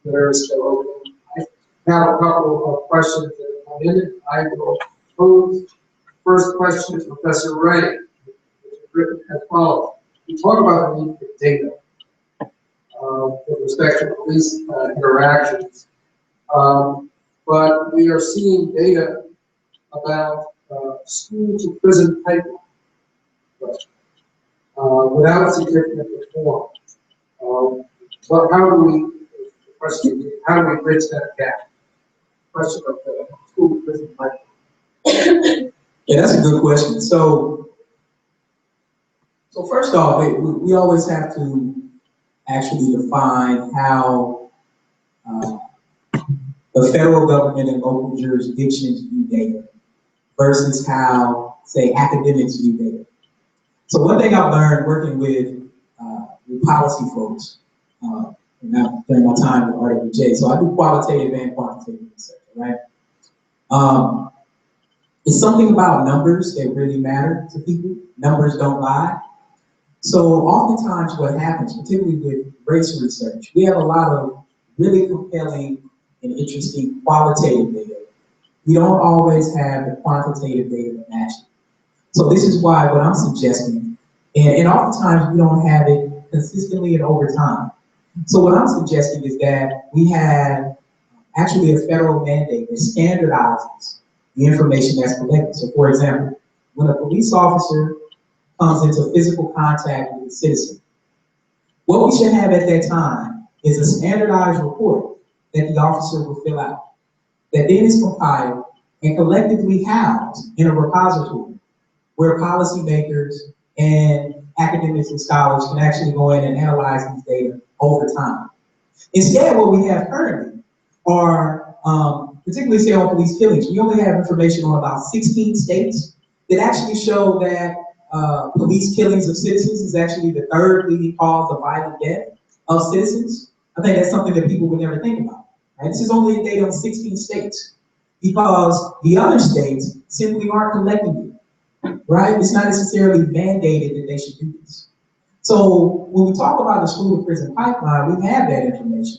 that are still open. I have a couple of questions that have come in. I will pose first question to Professor Ray, which is written as follows. We talk about the need for data with respect to police interactions, but we are seeing data about school to prison pipeline without significant reform. How do we bridge that gap? Question of the school to prison pipeline. Yeah, that's a good question. So first off, we always have to actually define how the federal government and local jurisdictions view data versus how, say, academics view data. So one thing I've learned working with policy folks, during my time with RWJ, so I do qualitative and quantitative research, right? It's something about numbers that really matter to people. Numbers don't lie. So oftentimes what happens, particularly with race research, we have a lot of really compelling and interesting qualitative data. We don't always have the quantitative data to match it. So this is why what I'm suggesting, and oftentimes we don't have it consistently and over time. So what I'm suggesting is that we have actually a federal mandate that standardizes the information that's collected. So for example, when a police officer comes into physical contact with a citizen, what we should have at that time is a standardized report that the officer will fill out, that then is compiled and collectively housed in a repository where policymakers and academics and scholars can actually go in and analyze these data over time. Instead, what we have currently are, particularly say on police killings, we only have information on about 16 states that actually show that police killings of citizens is actually the third leading cause of violent death of citizens. I think that's something that people would never think about. Right? This is only a data on 16 states because the other states simply aren't collecting it. Right? It's not necessarily mandated that they should do this. So when we talk about the school to prison pipeline, we have that information,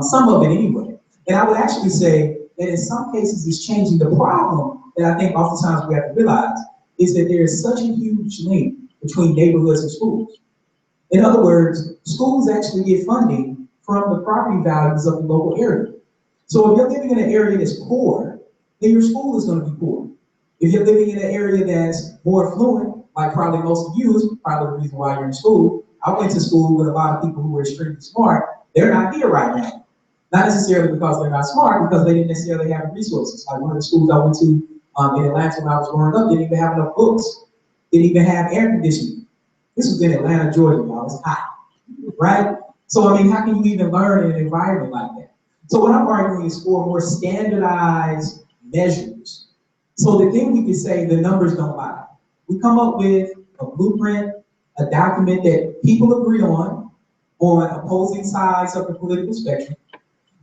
some of it anyway. And I would actually say that in some cases it's changing. The problem that I think oftentimes we have to realize is that there is such a huge link between neighborhoods and schools. In other words, schools actually get funding from the property values of the local area. So if you're living in an area that's poor, then your school is going to be poor. If you're living in an area that's more affluent, like probably most of you, is probably the reason why you're in school. I went to school with a lot of people who were extremely smart. They're not here right now. Not necessarily because they're not smart, because they didn't necessarily have the resources. Like one of the schools I went to in Atlanta when I was growing up didn't even have enough books, didn't even have air conditioning. This was in Atlanta, Georgia, y'all. It's hot, right? So I mean, how can you even learn in an environment like that? So what I'm arguing is for more standardized measures. So that then we can say the numbers don't lie. We come up with a blueprint, a document that people agree on opposing sides of the political spectrum.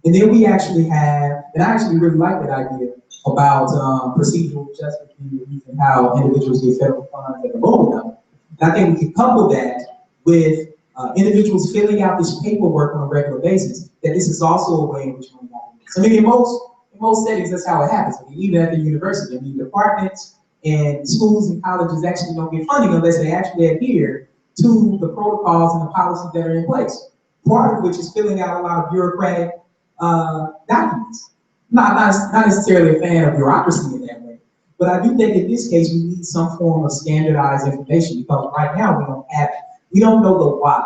And then we actually have, and I actually really like that idea about procedural justice and how individuals get federal funds at the local level. And I think we can couple that with individuals filling out this paperwork on a regular basis, that this is also a way in which money happens. I mean, in most settings, that's how it happens. I mean, even at the university, I mean, departments and schools and colleges actually don't get funding unless they actually adhere to the protocols and the policies that are in place. Part of which is filling out a lot of bureaucratic documents. Not necessarily a fan of bureaucracy in that way, but I do think in this case we need some form of standardized information because right now we don't have it. We don't know the why,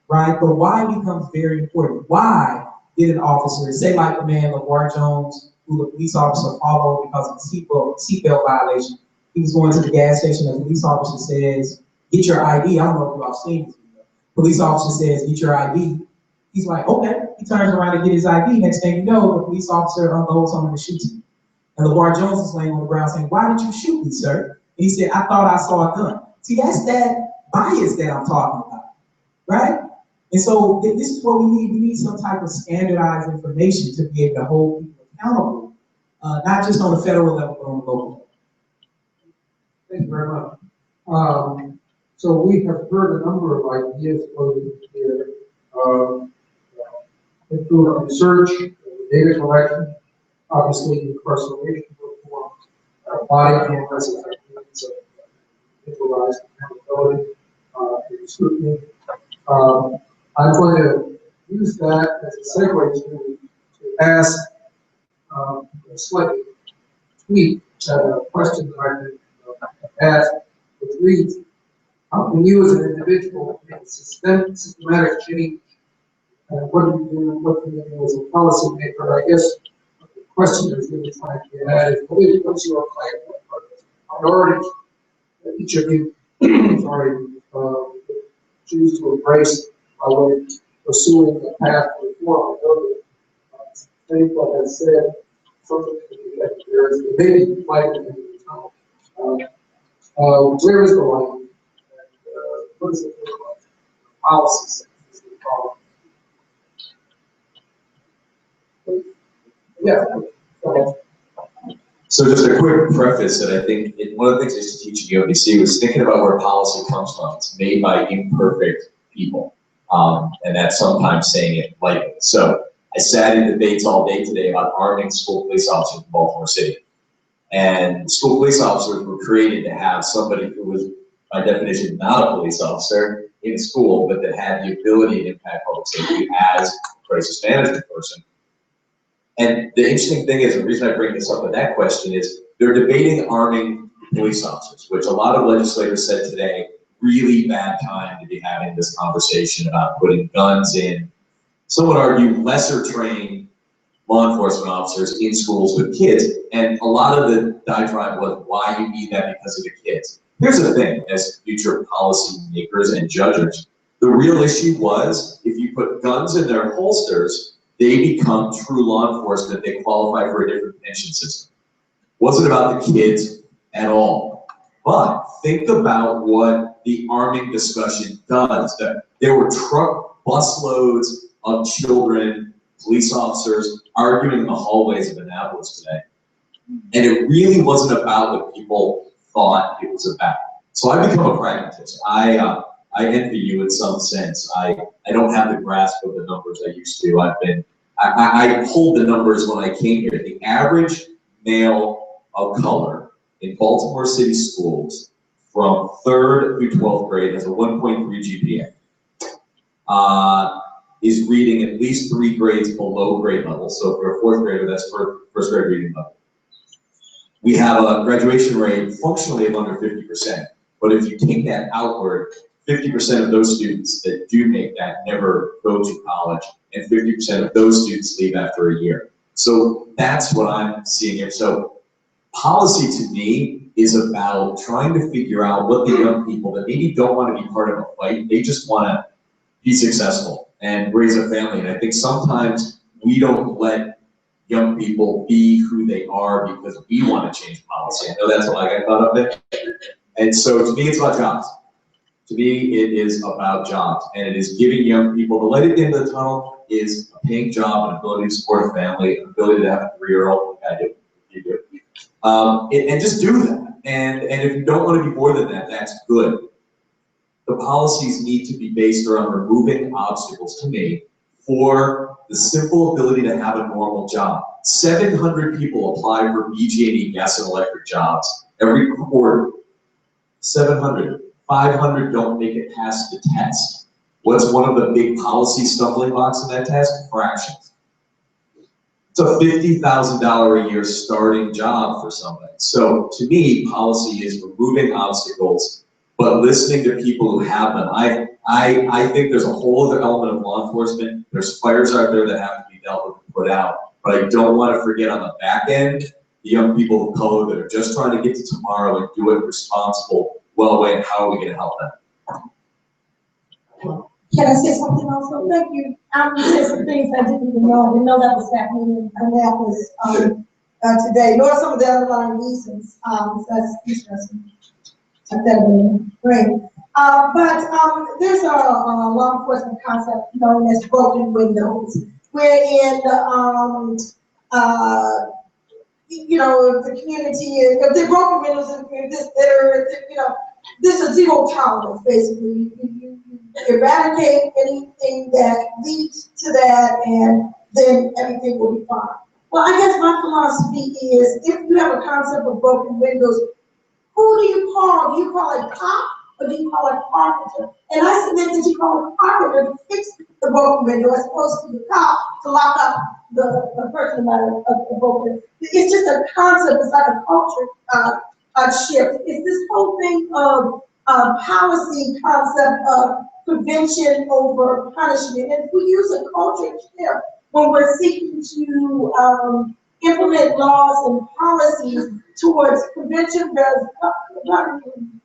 right? The why becomes very important. Why did an officer, say like the man LeVar Jones, who the police officer followed because of the seatbelt violation? He was going to the gas station, and the police officer says, "Get your ID." I don't know if y'all seen this video. Police officer says, "Get your ID." He's like, okay. He turns around to get his ID. Next thing you know, the police officer unloads on him and shoots him. And LeVar Jones is laying on the ground saying, "Why did you shoot me, sir?" And he said, "I thought I saw a gun." See, that's that bias that I'm talking about, right? And so this is what we need. We need some type of standardized information to be able to hold people accountable, not just on the federal level, but on the local level. Thank you very much. So we have heard a number of ideas floated here. Include research, data collection, obviously incarceration reform, body cameras, techniques of individualized accountability, and scrutiny. I'm going to use that as a segue to ask a slightly tweak a question that I can ask, which reads, how can you as an individual make a systematic change? And what do you do, what can you do as a policymaker? I guess the question is really trying to get at is, what's your priorities that each of you choose to embrace by pursuing the path to reform? I know that Facebook has said something that there is maybe light in the tunnel. Where is the light? And, what does it look like? Policies. Yeah. So just a quick preface that I think one of the things I used to teach at UMBC was thinking about where policy comes from. It's made by imperfect people, and that's sometimes saying it lightly. So I sat in debates all day today about arming school police officers in Baltimore City. And school police officers were created to have somebody who was, by definition, not a police officer in school, but that had the ability to impact public safety as a crisis management person. And the interesting thing is, the reason I bring this up with that question is, they're debating arming police officers, which a lot of legislators said today, really bad time to be having this conversation about putting guns in, some would argue, lesser trained law enforcement officers in schools with kids. And a lot of the diatribe was why you need that because of the kids. Here's the thing, as future policy makers and judges, The real issue was, if you put guns in their holsters, they become true law enforcement, they qualify for a different pension system. Wasn't about the kids at all. But think about what the arming discussion does. That there were busloads of children, police officers, arguing in the hallways of Annapolis today. And it really wasn't about what people thought it was about. So I become a pragmatist. I envy you in some sense. I don't have the grasp of the numbers I used to. I pulled the numbers when I came here. The average male of color in Baltimore City schools from 3rd through 12th grade has a 1.3 GPA. Is reading at least 3 grades below grade level. So for a 4th grader, that's first grade reading level. We have a graduation rate functionally of under 50%. But if you take that outward, 50% of those students that do make that never go to college, and 50% of those students leave after a year. So that's what I'm seeing here. So policy to me is about trying to figure out what the young people that maybe don't want to be part of a fight, they just want to be successful and raise a family. And I think sometimes we don't let young people be who they are because we want to change policy. I know that's what I got caught up in. And so to me, it's about jobs. To me, it is about jobs, and it is giving young people, the light at the end of the tunnel is a paying job, an ability to support a family, an ability to have a career, all I do, you do. And just do that. And if you don't want to be more than that, that's good. The policies need to be based around removing obstacles to me for the simple ability to have a normal job. 700 people apply for BG&E gas and electric jobs every quarter. 700. 500 don't make it past the test. What's one of the big policy stumbling blocks in that test? Fractions. It's a $50,000 a year starting job for somebody. So to me, policy is removing obstacles, but listening to people who have them. I think there's a whole other element of law enforcement. There's fires out there that have to be dealt with and put out. But I don't want to forget on the back end, the young people of color that are just trying to get to tomorrow and do it responsible. Well, wait, how are we going to help them? Can I say something also? Thank you. I'm going to say some things I didn't even know. I didn't know that was happening in Annapolis today, nor some of the underlying reasons. So that's interesting. Great. But there's a law enforcement concept known as broken windows, wherein you know, the community is, if they're broken windows in the community, there's a zero tolerance, basically. You eradicate anything that leads to that, and then everything will be fine. Well, I guess my philosophy is, if you have a concept of broken windows, who do you call? Do you call a cop, or do you call a carpenter? And I submit that you call a carpenter to fix the broken window, as opposed to the cop to lock up the person of the broken. It's just a concept. It's like a culture shift. It's this whole thing of policy concept of prevention over punishment. And if we use a culture shift when we're seeking to implement laws and policies towards prevention,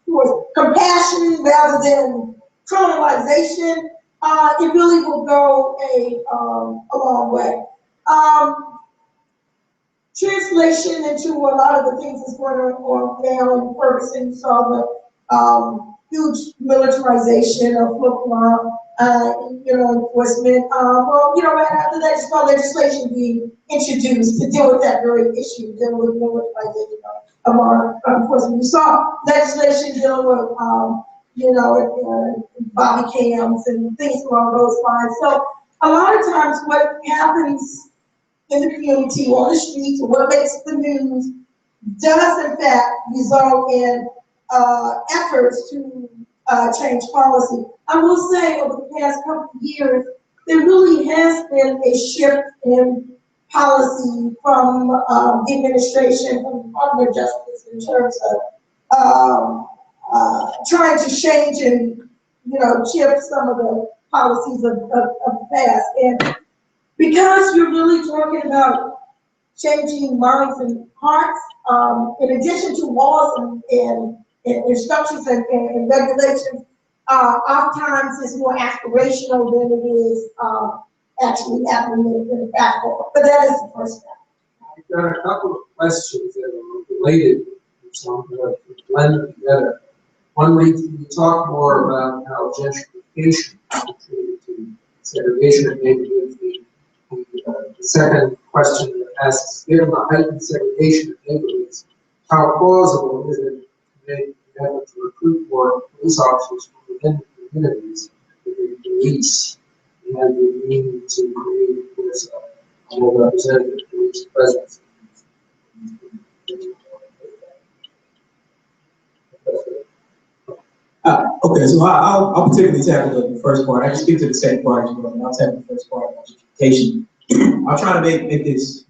towards compassion rather than criminalization, it really will go a long way. Translation into a lot of the things that's going on now in Ferguson, you saw the huge militarization of football, enforcement. Right after that, you saw legislation being introduced to deal with that very issue, dealing with militarization of our enforcement. You saw legislation dealing with, body cams and things along those lines. So a lot of times what happens in the community, on the streets, or what makes the news, does in fact result in efforts to change policy. I will say over the past couple of years, there really has been a shift in policy from the administration, from the Department of Justice, in terms of trying to change and shift some of the policies of the past. And because you're really talking about changing minds and hearts, in addition to laws and instructions and regulations, oftentimes it's more aspirational than it is, actually happening in the back. But that is the first step. I've got a couple of questions that are related, so I'm going to blend them together. One, can you talk more about how gentrification contributed to segregation of neighborhoods? The second question that asks, given the heightened segregation of neighborhoods, how plausible is it to make an effort to recruit more police officers from within the communities that they police and the need to create, of course, a more representative police presence? Okay, so I'll particularly tackle the first part. I can speak to the second part as well, and I'll tackle the first part about education. I'll try to make this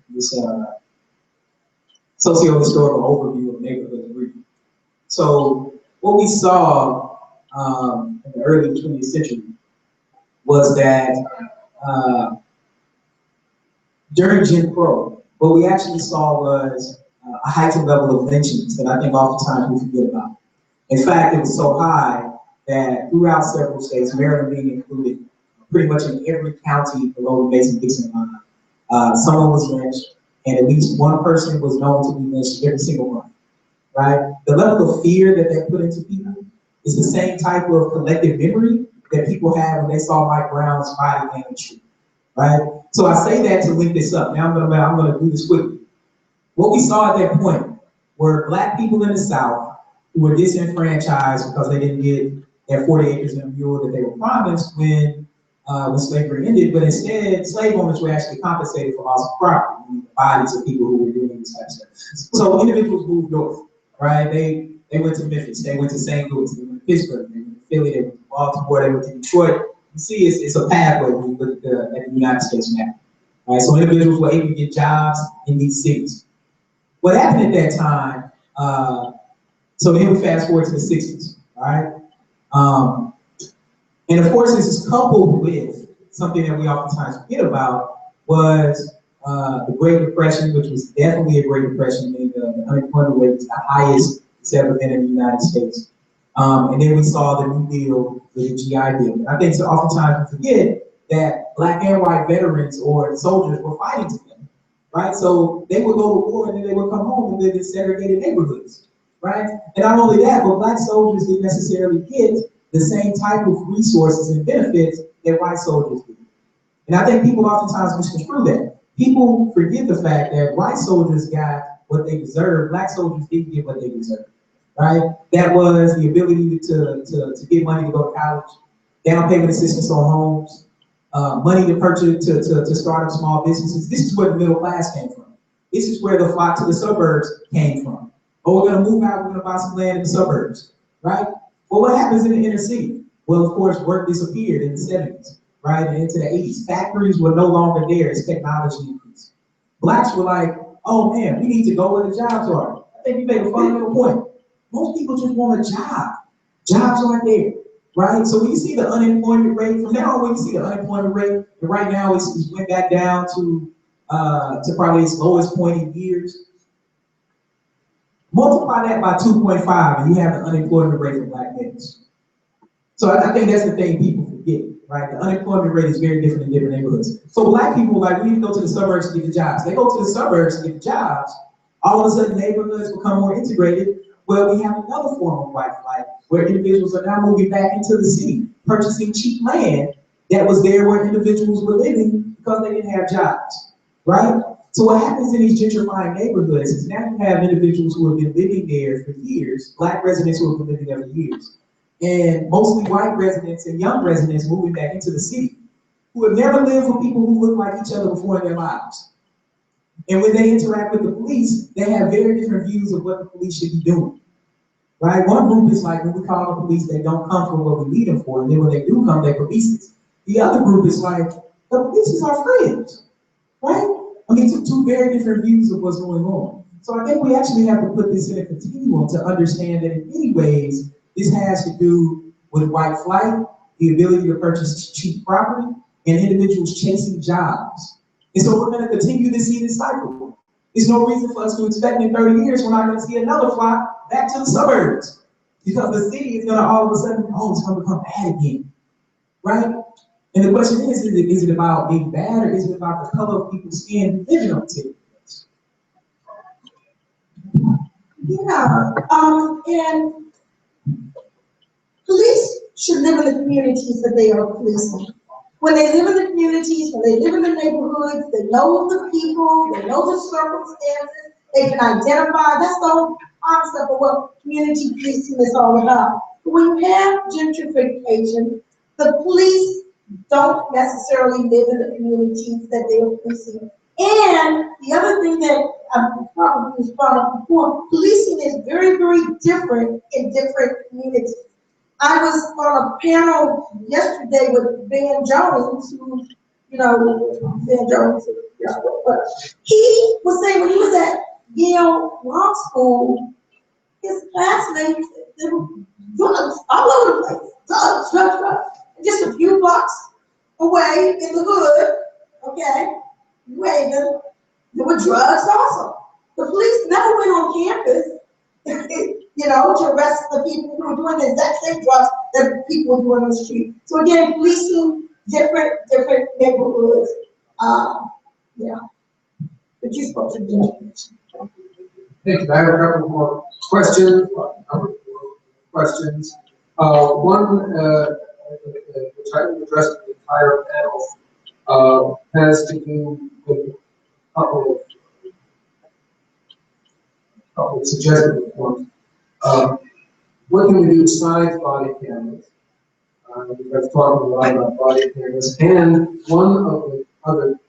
socio-historical overview of neighborhood briefly. So what we saw in the early 20th century was that during Jim Crow, what we actually saw was a heightened level of lynchings that I think oftentimes we forget about. In fact, it was so high that throughout several states, Maryland being included, pretty much in every county below the Mason-Dixon line, someone was lynched, and at least one person was known to be lynched every single month, right? The level of fear that they put into people is the same type of collective memory that people have when they saw Mike Brown's body laying in the street, right? So I say that to link this up. Now I'm gonna do this quickly. What we saw at that point were Black people in the South who were disenfranchised because they didn't get that 40 acres and a mule that they were promised when slavery ended, but instead, slave owners were actually compensated for loss of property, the bodies of people who were doing this type of stuff. So individuals moved north, right? They went to Memphis, they went to St. Louis, they went to Pittsburgh, they went to Philly, they went to Baltimore, they went to Detroit. You see, it's a pathway when you look at the United States map, right? So individuals were able to get jobs in these cities. What happened at that time, so then we fast forward to the 60s, all right? And of course, this is coupled with something that we oftentimes forget about was the Great Depression, which was definitely a Great Depression. I mean, the unemployment rate was the highest it's ever been in the United States. And then we saw the New Deal with the GI Bill. And I think so oftentimes we forget that Black and white veterans or soldiers were fighting together, right? So they would go to war and then they would come home and live in segregated neighborhoods, right? And not only that, but Black soldiers didn't necessarily get the same type of resources and benefits that white soldiers do. And I think people oftentimes misconstrue that. People forget the fact that white soldiers got what they deserved, Black soldiers didn't get what they deserved, right? That was the ability to get money to go to college, down payment assistance on homes, money to purchase, to start up small businesses. This is where the middle class came from. This is where the flock to the suburbs came from. Oh, we're gonna move out, we're gonna buy some land in the suburbs, right? Well, what happens in the inner city? Well, of course, work disappeared in the 70s, right, and into the 80s. Factories were no longer there as technology increased. Blacks were like, oh man, we need to go where the jobs are. I think you made a fundamental point. Most people just want a job. Jobs aren't there, right? So when you see the unemployment rate, from now on, when you see the unemployment rate, and right now it's went back down to probably its lowest point in years. Multiply that by 2.5 and you have the unemployment rate for Black males. So I think that's the thing people forget, right? The unemployment rate is very different in different neighborhoods. So Black people, like, we need to go to the suburbs to get the jobs. They go to the suburbs to get the jobs. All of a sudden, neighborhoods become more integrated. Well, we have another form of white flight where individuals are now moving back into the city, purchasing cheap land that was there where individuals were living because they didn't have jobs, right? So what happens in these gentrifying neighborhoods is now you have individuals who have been living there for years, Black residents who have been living there for years, and mostly white residents and young residents moving back into the city who have never lived with people who look like each other before in their lives. And when they interact with the police, they have very different views of what the police should be doing, right? One group is like, when we call the police, they don't come for what we need them for, and then when they do come, they police us. The other group is like, the police is our friends, right? I mean, two very different views of what's going on. So I think we actually have to put this in a continuum to understand that in many ways, this has to do with white flight, the ability to purchase cheap property, and individuals chasing jobs. And so we're gonna continue to see this cycle. There's no reason for us to expect in 30 years we're not gonna see another flock back to the suburbs. Because the city is gonna all of a sudden, oh, it's gonna become bad again, right? And the question is it about being bad or is it about the color of people's skin living on the place? Yeah, and police should live in the communities that they are policing. When they live in the communities, when they live in the neighborhoods, they know the people, they know the circumstances, they can identify. That's the whole concept of what community policing is all about. When you have gentrification, the police don't necessarily live in the communities that they are policing. And the other thing that probably was brought up before, policing is very, very different in different communities. I was on a panel yesterday with Ben Jones, who, you know, Ben Jones, but he was saying when he was at Yale Law School, his classmates, there were drugs all over the place, drugs. Just a few blocks away in the hood, okay, Reagan, there were drugs also. The police never went on campus, you know, to arrest the people who were doing the exact same drugs that people were doing on the street. So again, policing different neighborhoods. Yeah. But you spoke to the Thank you. I have a couple more questions. One, which I addressed the entire panel, has to do with a couple of suggested reforms. What can we do besides body cameras? You guys talked a lot about body cameras, and one of the other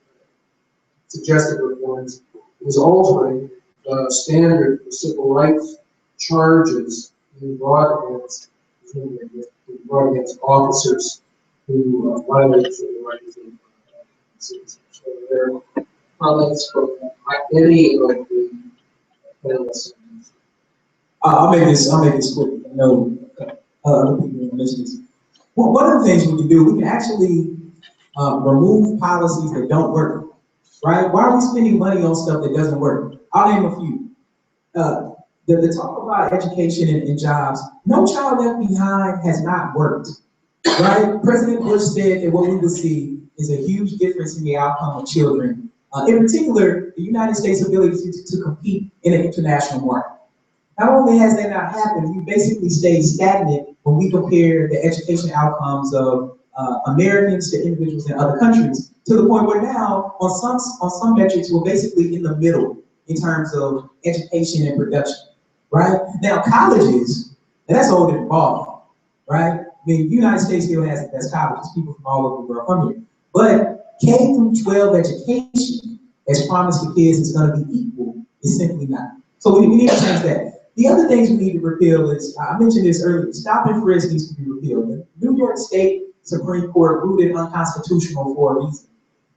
suggested reforms is altering the standard for civil rights charges being brought against officers who violate civil rights of citizens. So there are comments from any of the panelists. I'll make this quick. I know other people are listening. Well, one of the things we can do, we can actually remove policies that don't work. Right? Why are we spending money on stuff that doesn't work? I'll name a few. The talk about education and jobs, No Child Left Behind has not worked. Right? President Bush said that what we will see is a huge difference in the outcome of children. In particular, the United States' ability to compete in an international market. Not only has that not happened, we basically stayed stagnant when we compare the education outcomes of Americans to individuals in other countries, to the point where now, on some metrics, we're basically in the middle in terms of education and production, right? Now, colleges, and that's old and evolving, right? I mean, the United States still has colleges, people from all over the world come here. But K through 12 education, as promised to kids, is going to be equal, is simply not. So we need to change that. The other things we need to repeal is, I mentioned this earlier, stop and frisk needs to be repealed. The New York State Supreme Court ruled it unconstitutional for a reason.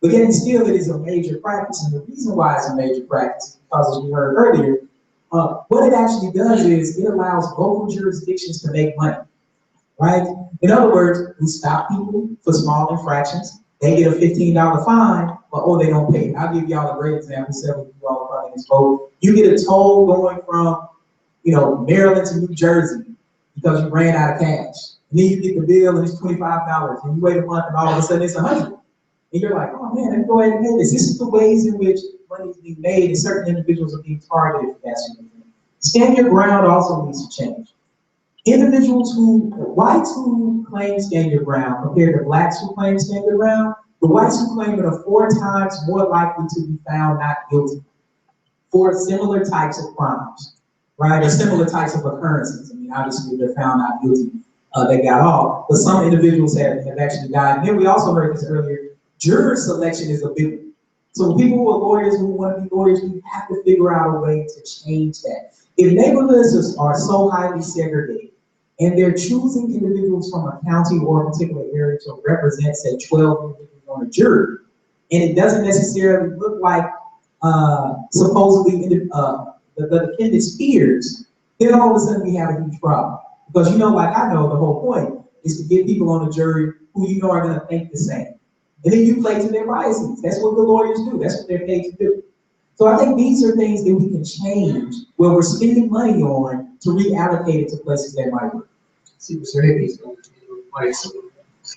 But yet still it is a major practice, and the reason why it's a major practice is because, as we heard earlier, what it actually does is it allows local jurisdictions to make money, right? In other words, we stop people for small infractions, they get a $15 fine, but oh, they don't pay. I'll give y'all a great example, several of you all are probably in this boat. You get a toll going from, you know, Maryland to New Jersey because you ran out of cash. And then you get the bill and it's $25, and you wait a month and all of a sudden it's $100. And you're like, oh man, let me go ahead and pay this. This is the ways in which money is being made and certain individuals are being targeted for that sort of thing. Stand your ground also needs to change. Individuals whites who claim stand your ground compared to blacks who claim stand your ground, the whites who claim it are 4 times more likely to be found not guilty for similar types of crimes, right? Or similar types of occurrences. I mean, obviously, if they're found not guilty, they got off. But some individuals have actually died. And then we also heard this earlier, juror selection is a big one. So people who are lawyers, who want to be lawyers, we have to figure out a way to change that. If neighborhoods are so highly segregated, and they're choosing individuals from a county or a particular area to represent, say, 12 individuals on a jury, and it doesn't necessarily look like supposedly the defendant's peers, then all of a sudden we have a huge problem. Because you know, like I know, the whole point is to get people on the jury who you know are going to think the same. And then you play to their biases. That's what the lawyers do. That's what they're paid to do. So I think these are things that we can change where we're spending money on to reallocate it to places that might work. See, was there any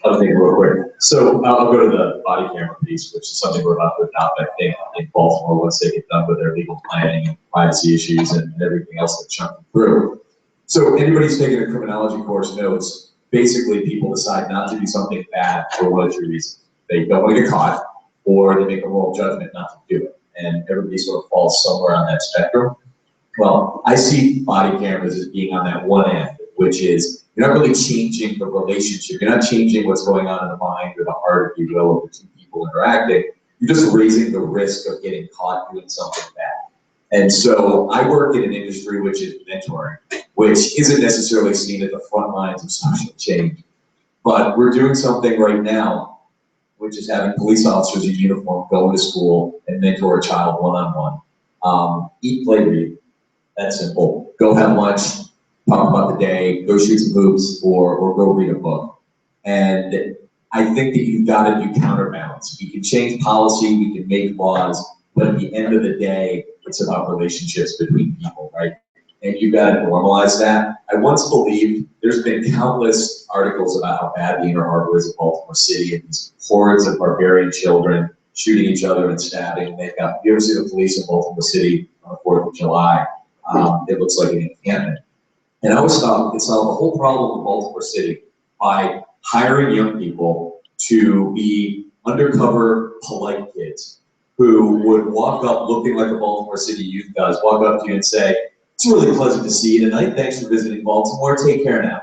I'll take it real quick. So I'll go to the body camera piece, which is something we're about to adopt, I think, in Baltimore once they get done with their legal planning and privacy issues and everything else that's chunking through. So anybody who's taking a criminology course knows, basically people decide not to do something bad for one of two reasons. They don't want to get caught, or they make a moral judgment not to do it. And everybody sort of falls somewhere on that spectrum. Well, I see body cameras as being on that one end, which is you're not really changing the relationship. You're not changing what's going on in the mind or the heart, if you will, of the two people interacting. You're just raising the risk of getting caught doing something bad. And so I work in an industry which is mentoring, which isn't necessarily seen at the front lines of social change. But we're doing something right now, which is having police officers in uniform go into school and mentor a child one-on-one. Eat, play, read. That's simple. Go have lunch, talk about the day, go shoot some hoops, or go read a book. And I think that you've got to do counterbalance. We can change policy, we can make laws, but at the end of the day, it's about relationships between people, right? And you've got to normalize that. I once believed, there's been countless articles about how bad the Inner Harbor is in Baltimore City, and these hordes of barbarian children shooting each other and stabbing. You ever see the police in Baltimore City on the 4th of July? It looks like an encampment. And I always thought it solved the whole problem in Baltimore City by hiring young people to be undercover, polite kids who would walk up looking like a Baltimore City youth does, walk up to you and say, "It's really pleasant to see you tonight. Thanks for visiting Baltimore. Take care now."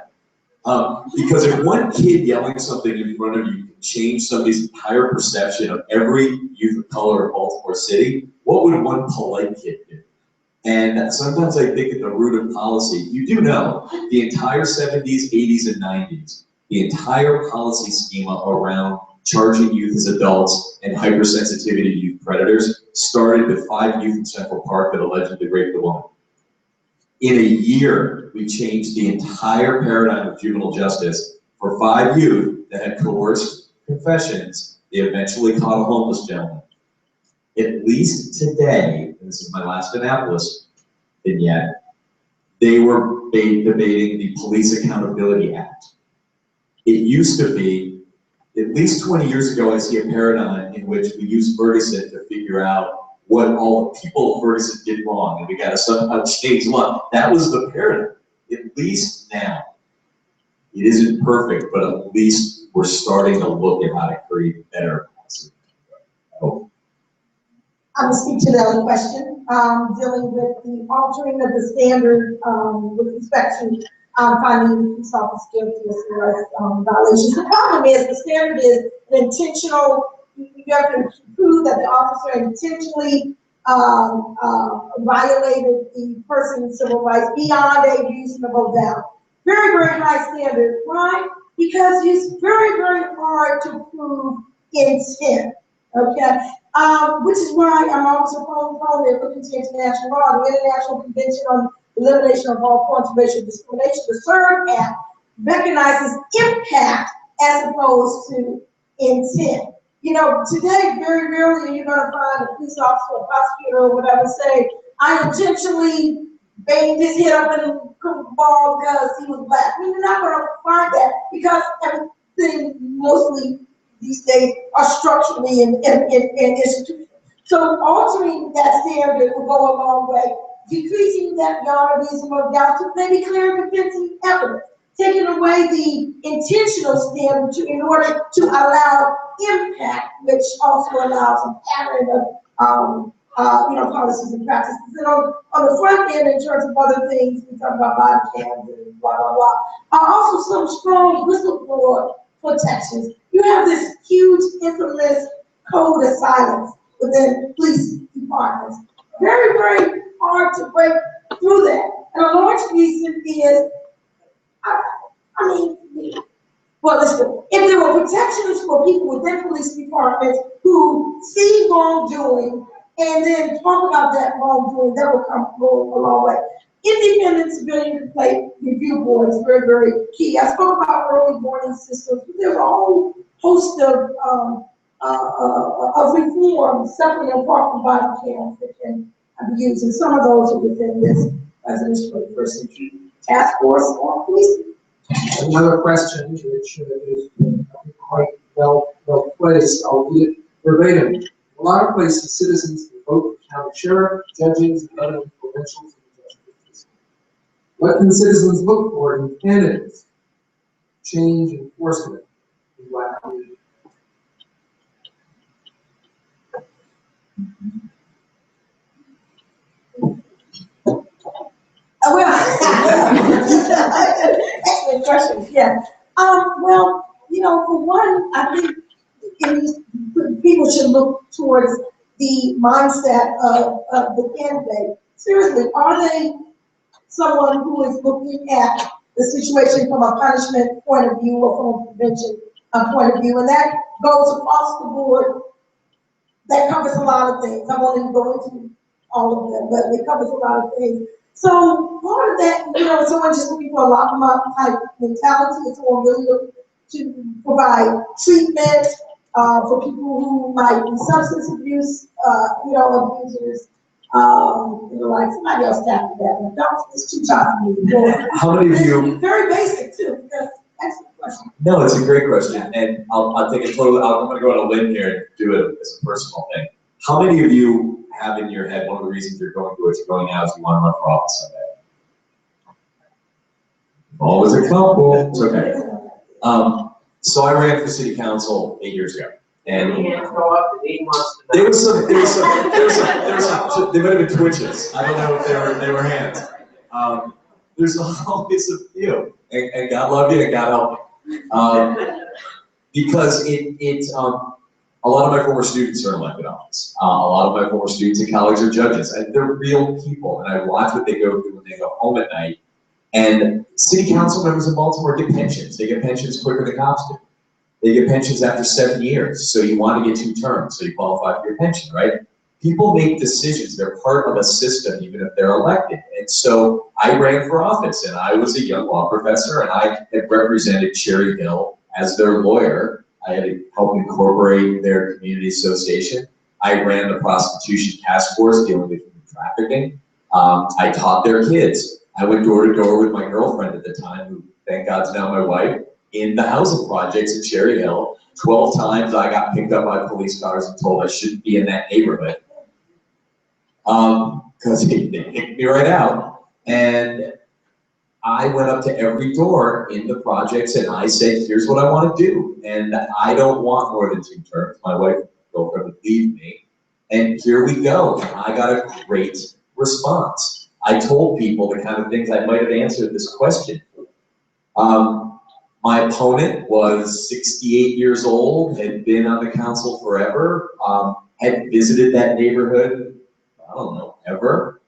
Because if one kid yelling something in front of you can change somebody's entire perception of every youth of color in Baltimore City, what would one polite kid do? And sometimes I think at the root of policy, you do know, the entire 70s, 80s, and 90s, the entire policy schema around charging youth as adults and hypersensitivity to youth predators started with 5 youth in Central Park that allegedly raped a woman. In a year, we changed the entire paradigm of juvenile justice for 5 youth that had coerced confessions. They eventually caught a homeless gentleman. At least today, and this is my last Annapolis vignette, they were debating the Police Accountability Act. It used to be, at least 20 years ago, I see a paradigm in which we used Ferguson to figure out what all the people of Ferguson did wrong, and we got to somehow change law. That was the paradigm. At least now, it isn't perfect, but at least we're starting to look at how to create better policy. I'm gonna speak to the other question, dealing with the altering of the standard, with respect to, finding police officers guilty of serious, violations. The problem is, the standard is an intentional, you have to prove that the officer intentionally, violated the person's civil rights beyond a reasonable doubt. Very, very high standard. Why? Because it's very, very hard to prove intent, okay? Which is why I'm also calling it looking to international law, the International Convention on Elimination of All Forms of Racial Discrimination. The CERN Act recognizes impact as opposed to intent. You know, today, very rarely you're going to find a police officer or prosecutor or whatever say, "I intentionally banged his head up in the wall because he was black." I mean, you're not going to find that because everything mostly these days are structurally in institutions. So altering that standard will go a long way, decreasing that beyond a reasonable doubt to maybe clear and convincing evidence, taking away the intentional standard in order to allow impact, which also allows a pattern of policies and practices. And on the front end, in terms of other things, we talk about body cams and blah, blah, blah, are also some strong whistleblower protections. You have this huge, infamous code of silence within police departments. Very, very hard to break through that. And a large reason is, listen, if there were protections for people within police departments who see wrongdoing and then talk about that wrongdoing, that will go a long way. Independent civilian complaint review board is very, very key. I spoke about early warning systems, but there's a whole host of of reform separate and apart from body cams that can be used, and some of those are within this President's 21st Century Task Force on Policing. Another question, which is quite well placed, albeit verbatim. In a lot of places, citizens can vote for county sheriff, judges, and other provincials and justices. What can citizens look for in candidates? Change enforcement in Black community. Excellent question, yeah. Well, you know, for one, I think people should look towards the mindset of the candidate. Seriously, are they someone who is looking at the situation from a punishment point of view or from a prevention point of view? And that goes across the board. That covers a lot of things. I won't even go into all of them, but it covers a lot of things. So part of that, you know, someone just looking for a lock 'em up type mentality, someone really looking to provide treatment for people who might be substance abuse, you know, abusers. You know, like somebody else tapped that. Don't, it's too tough for me. How many of you? Very basic too. Because excellent question. No, it's a great question, and I'll take it totally. I'm going to go on a limb here and do it as a personal thing. How many of you have in your head one of the reasons you're going to what you're going now is you want to run for office someday? Always a couple. It's okay. So I ran for city council 8 years ago, and Go up to 8 months. there was some, they might have been twitches. I don't know if they were hands. There's always a few, and God love you and God help you. Because a lot of my former students are in elected office. A lot of my former students in college are judges, and they're real people, and I watch what they go through when they go home at night. And city council members in Baltimore get pensions. They get pensions quicker than cops do. They get pensions after 7 years, so you want to get 2 terms, so you qualify for your pension, right? People make decisions. They're part of a system, even if they're elected. And so I ran for office, and I was a young law professor, and I had represented Cherry Hill as their lawyer. I had helped incorporate their community association. I ran the prostitution task force dealing with human trafficking. I taught their kids. I went door to door with my girlfriend at the time, who thank God is now my wife, in the housing projects in Cherry Hill. 12 times I got picked up by police cars and told I shouldn't be in that neighborhood. Because they kicked me right out. And I went up to every door in the projects and I said, here's what I want to do. And I don't want more than 2 terms. My wife and girlfriend would leave me. And here we go. And I got a great response. I told people the kind of things I might have answered this question. My opponent was 68 years old, had been on the council forever, had visited that neighborhood, I don't know, ever.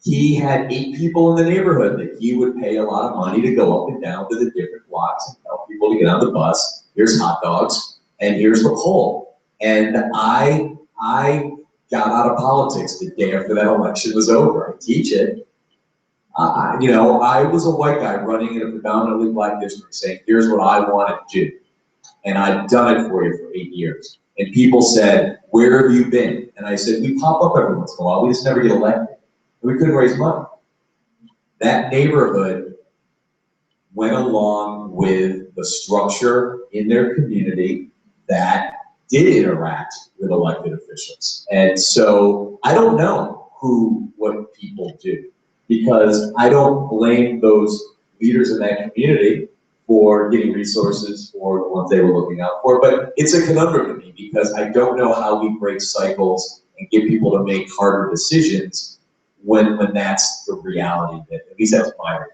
He had 8 people in the neighborhood that he would pay a lot of money to go up and down to the different blocks and tell people to get on the bus. Here's hot dogs, and here's the poll. And I got out of politics the day after that election was over. I teach it. You know, I was a white guy running in a predominantly black district saying, here's what I want to do. And I've done it for you for 8 years. And people said, where have you been? And I said, we pop up every once in a while, we just never get elected. And we couldn't raise money. That neighborhood went along with the structure in their community that did interact with elected officials. And so I don't know what people do, because I don't blame those leaders in that community for getting resources for the ones they were looking out for. But it's a conundrum to me, because I don't know how we break cycles and get people to make harder decisions when that's the reality, that at least that's my reality.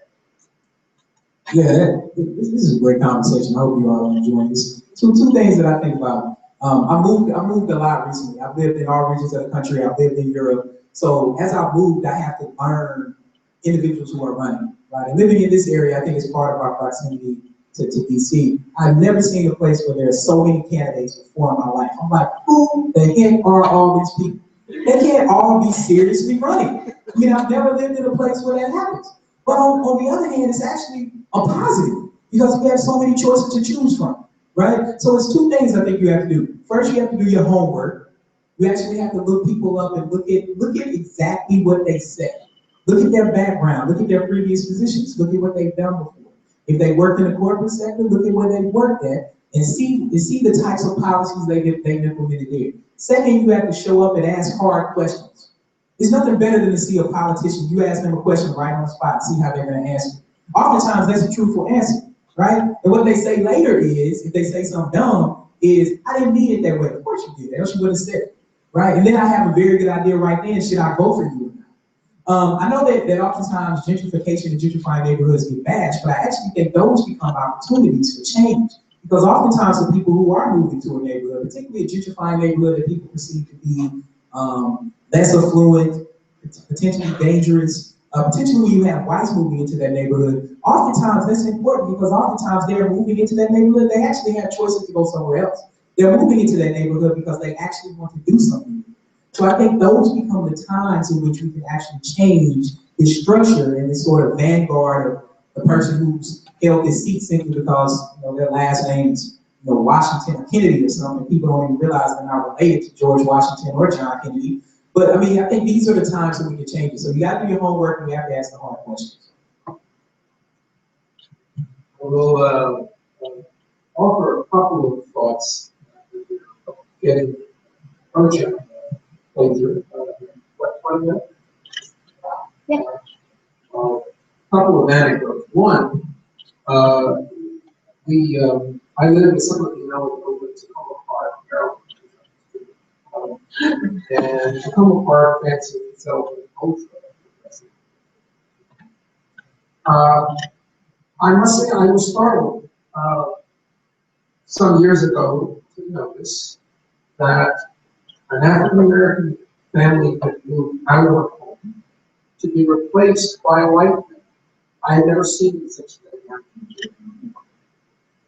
Yeah, this is a great conversation. I hope you all are enjoying this. Two things that I think about. I moved a lot recently. I've lived in all regions of the country. I've lived in Europe. So as I moved, I have to learn individuals who are running, right? And living in this area, I think is part of our proximity to DC. I've never seen a place where there are so many candidates before in my life. I'm like, who the heck are all these people? They can't all be seriously running. You know, I've never lived in a place where that happens. But on the other hand, it's actually a positive, because we have so many choices to choose from, right? So it's two things I think you have to do. First, you have to do your homework. You actually have to look people up and look at exactly what they said. Look at their background, look at their previous positions, look at what they've done before. If they worked in the corporate sector, look at where they've worked at and see the types of policies they've implemented there. Second, you have to show up and ask hard questions. There's nothing better than to see a politician, you ask them a question right on the spot, see how they're gonna answer it. Oftentimes that's a truthful answer, right? And what they say later is, if they say something dumb, is, I didn't mean it that way. Of course you did, else you wouldn't have said it, right? And then I have a very good idea right then, should I vote for you? I know that oftentimes gentrification and gentrifying neighborhoods get bashed, but I actually think those become opportunities for change. Because oftentimes the people who are moving to a neighborhood, particularly a gentrifying neighborhood that people perceive to be less affluent, potentially dangerous, particularly when you have whites moving into that neighborhood, oftentimes that's important because oftentimes they're moving into that neighborhood, they actually have choices to go somewhere else. They're moving into that neighborhood because they actually want to do something. So I think those become the times in which we can actually change the structure and the sort of vanguard of the person who's held this seat simply because their last name is Washington or Kennedy or something. People don't even realize they're not related to George Washington or John Kennedy. But I mean, I think these are the times that we can change it. So you got to do your homework and you have to ask the hard questions. We'll offer a couple of thoughts getting urgent. What, 20 minutes? Yeah. Couple of anecdotes. One, I live in some of you know over in Tacoma Park, and Tacoma Park fancy itself as ultra progressive. I must say I was startled some years ago to notice that an African-American family had moved out of home to be replaced by a white family. I had never seen such a thing happen.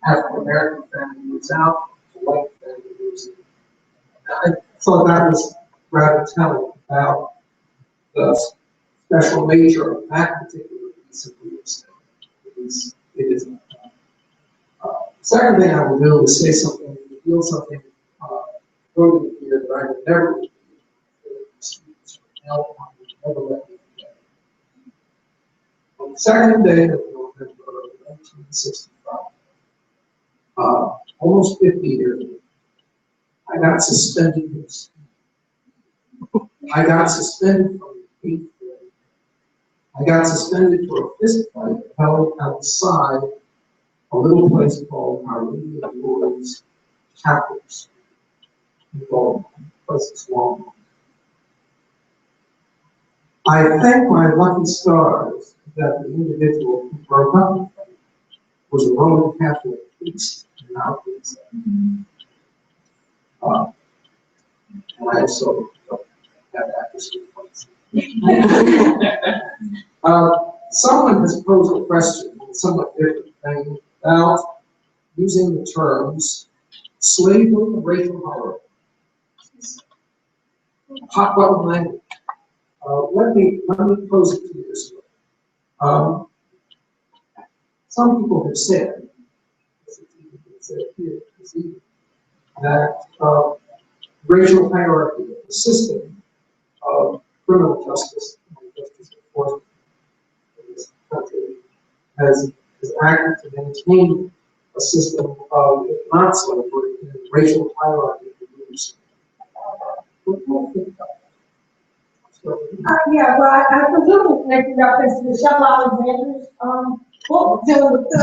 African-American family moves out, a white family moves in. I thought that was rather telling about the special nature of that particular piece of real estate. It is. Second thing I will do is say something, reveal something earlier here that I would never reveal. Never let me forget. On the second day of November 1965, almost 50 years ago, I got suspended from school. I got suspended from the 8th grade. I got suspended for a fist fight held outside a little place called Harley Lloyd's Catholic School. The place is long. I thank my lucky stars that the individual who broke up with me was a Roman Catholic priest and not priest. And I also don't have that response. Someone has posed a question, a somewhat different thing, about using the terms slavery and racial horror. Hot button language. Let me pose it to you this way. Some people have said here this evening, that racial hierarchy, the system of criminal justice and justice enforcement in this country has acted to maintain a system of, if not slavery, racial hierarchy of groups. What do you think about that? Yeah, well, I presume making reference to Michelle Alexander's book dealing with the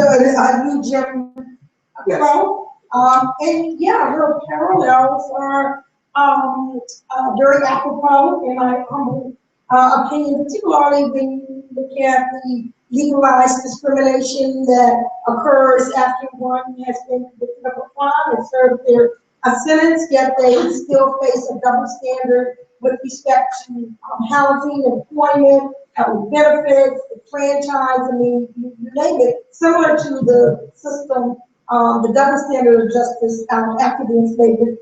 new Jim Crow. And yeah, her parallels are very apropos in my humble opinion, particularly when you look at the legalized discrimination that occurs after one has been convicted of a crime and served their sentence, yet they still face a double standard with respect to housing, employment, benefits, the franchise, I mean, you name it, similar to the system, the double standard of justice after the enslavement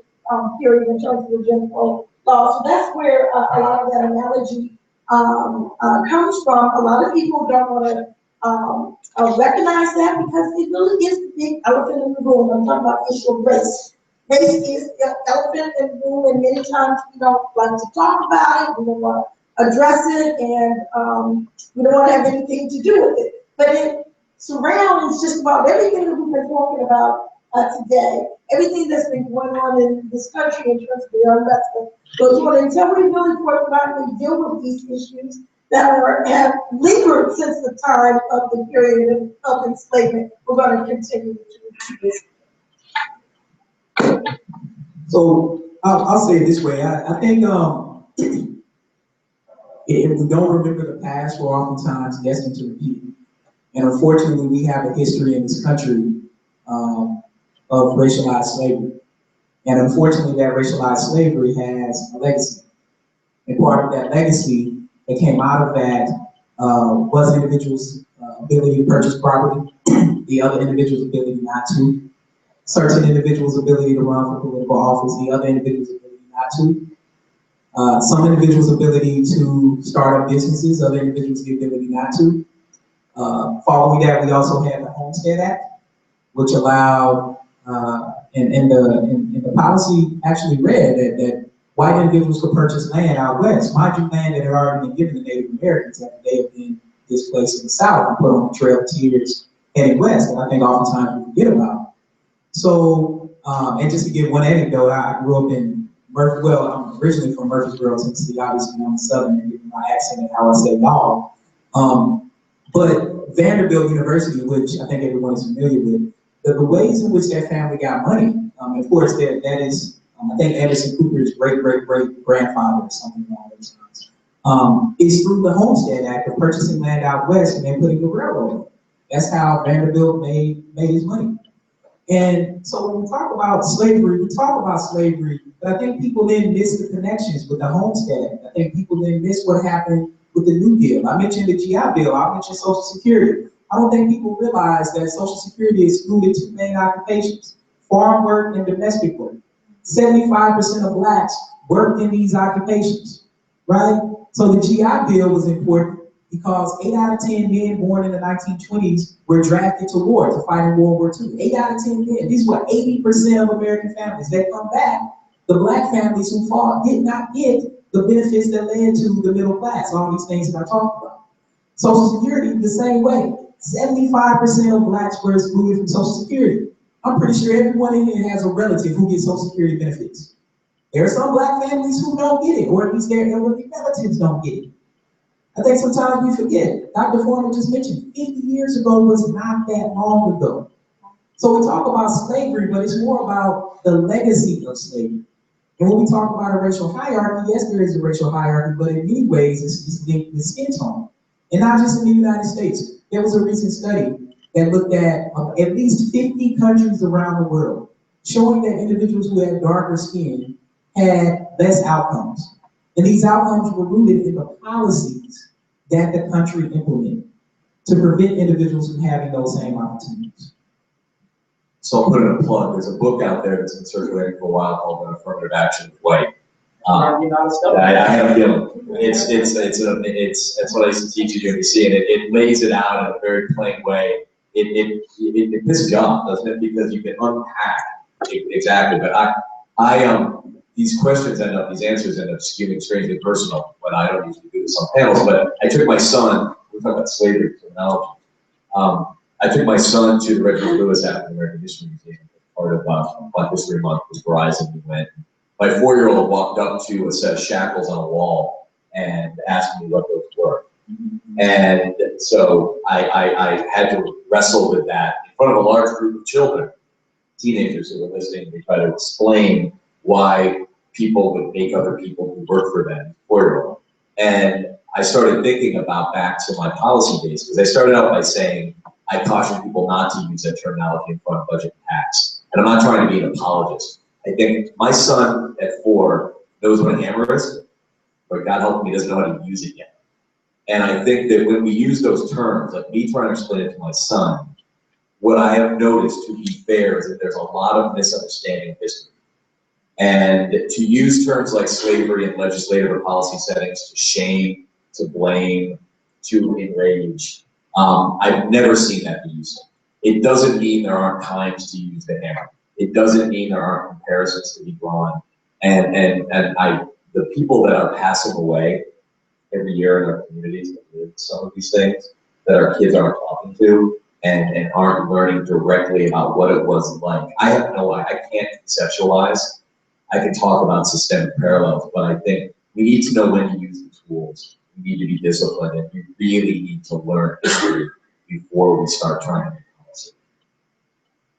period in terms of the Jim Crow law. So that's where a lot of that analogy comes from. A lot of people don't want to recognize that because it really is the big elephant in the room. I'm talking about the issue of race. Race is the elephant in the room, and many times we don't like to talk about it, we don't want to address it, and we don't want to have anything to do with it. But it surrounds just about everything that we've been talking about today, everything that's been going on in this country in terms of the unrest goes on until we really forthrightly deal with these issues that have lingered since the time of the period of enslavement. We're going to continue to do this. So I'll say it this way. I think if we don't remember the past, we're oftentimes destined to repeat. And unfortunately, we have a history in this country of racialized slavery. And unfortunately, that racialized slavery has a legacy. And part of that legacy that came out of that was individuals' ability to purchase property, the other individuals' ability not to, certain individuals' ability to run for political office, the other individuals' ability not to, some individuals' ability to start up businesses, other individuals' the ability not to. Following that, we also have the Homestead Act, which allowed, and the policy actually read that white individuals could purchase land out west, mind you, land that had already been given to Native Americans after they have been displaced in the South and put on the Trail of Tears heading west, and I think oftentimes we forget about. So, and just to give one anecdote, I grew up in I'm originally from Murfreesboro, Tennessee, obviously I'm Southern, and given my accent and how I say y'all. But Vanderbilt University, which I think everyone is familiar with, the ways in which that family got money, of course, that is, I think Anderson Cooper's great-great-great-grandfather or something along those lines, is through the Homestead Act of purchasing land out west and then putting the railroad on. That's how Vanderbilt made his money. And so when we talk about slavery, but I think people then miss the connections with the Homestead Act. I think people then miss what happened with the New Deal. I mentioned the GI Bill, I mentioned Social Security. I don't think people realize that Social Security excluded two main occupations, farm work and domestic work. 75% of Blacks worked in these occupations, right? So the GI Bill was important because 8 out of 10 men born in the 1920s were drafted to war to fight in World War II. 8 out of 10 men. These were 80% of American families. They come back. The Black families who fought did not get the benefits that led to the middle class, all these things that I talked about. Social Security, the same way. 75% of Blacks were excluded from Social Security. I'm pretty sure everyone in here has a relative who gets Social Security benefits. There are some Black families who don't get it, or at least their elderly relatives don't get it. I think sometimes we forget. Dr. Foreman just mentioned 50 years ago was not that long ago. So we talk about slavery, but it's more about the legacy of slavery. And when we talk about a racial hierarchy, yes, there is a racial hierarchy, but in many ways, it's linked with skin tone. And not just in the United States. There was a recent study that looked at least 50 countries around the world, showing that individuals who had darker skin had less outcomes. And these outcomes were rooted in the policies that the country implemented to prevent individuals from having those same opportunities. So I'll put in a plug. There's a book out there that's been circulating for a while called Affirmative Action with White. I have a feeling. It's what I used to teach at UNBC, and it lays it out in a very plain way. It pisses you off, doesn't it? Because you can unpack exactly. But these questions these answers end up skewing strangely personal when I don't usually do this on panels. But I took my son. We're talking about slavery terminology. I took my son to the Reginald Lewis African American History Museum, part of Black History Month was Verizon. We went. My 4-year-old walked up to a set of shackles on a wall and asked me what those were. And so I had to wrestle with that in front of a large group of children, teenagers who were listening. They try to explain why people would make other people who work for them 4-year-old. And I started thinking about back to my policy days, because I started out by saying, I caution people not to use that terminology in front of budget and tax. And I'm not trying to be an apologist. I think my son at 4 knows what a hammer is, but God help me, doesn't know how to use it yet. And I think that when we use those terms, like me trying to explain it to my son, what I have noticed, to be fair, is that there's a lot of misunderstanding of history. And to use terms like slavery in legislative or policy settings to shame, to blame, to enrage, I've never seen that be used. It doesn't mean there aren't times to use the hammer. It doesn't mean there aren't comparisons to be drawn. And the people that are passing away every year in our communities that live some of these things that our kids aren't talking to and aren't learning directly about what it was like. I can't conceptualize. I can talk about systemic parallels, but I think we need to know when to use the tools. We need to be disciplined, and we really need to learn history before we start trying to make policy.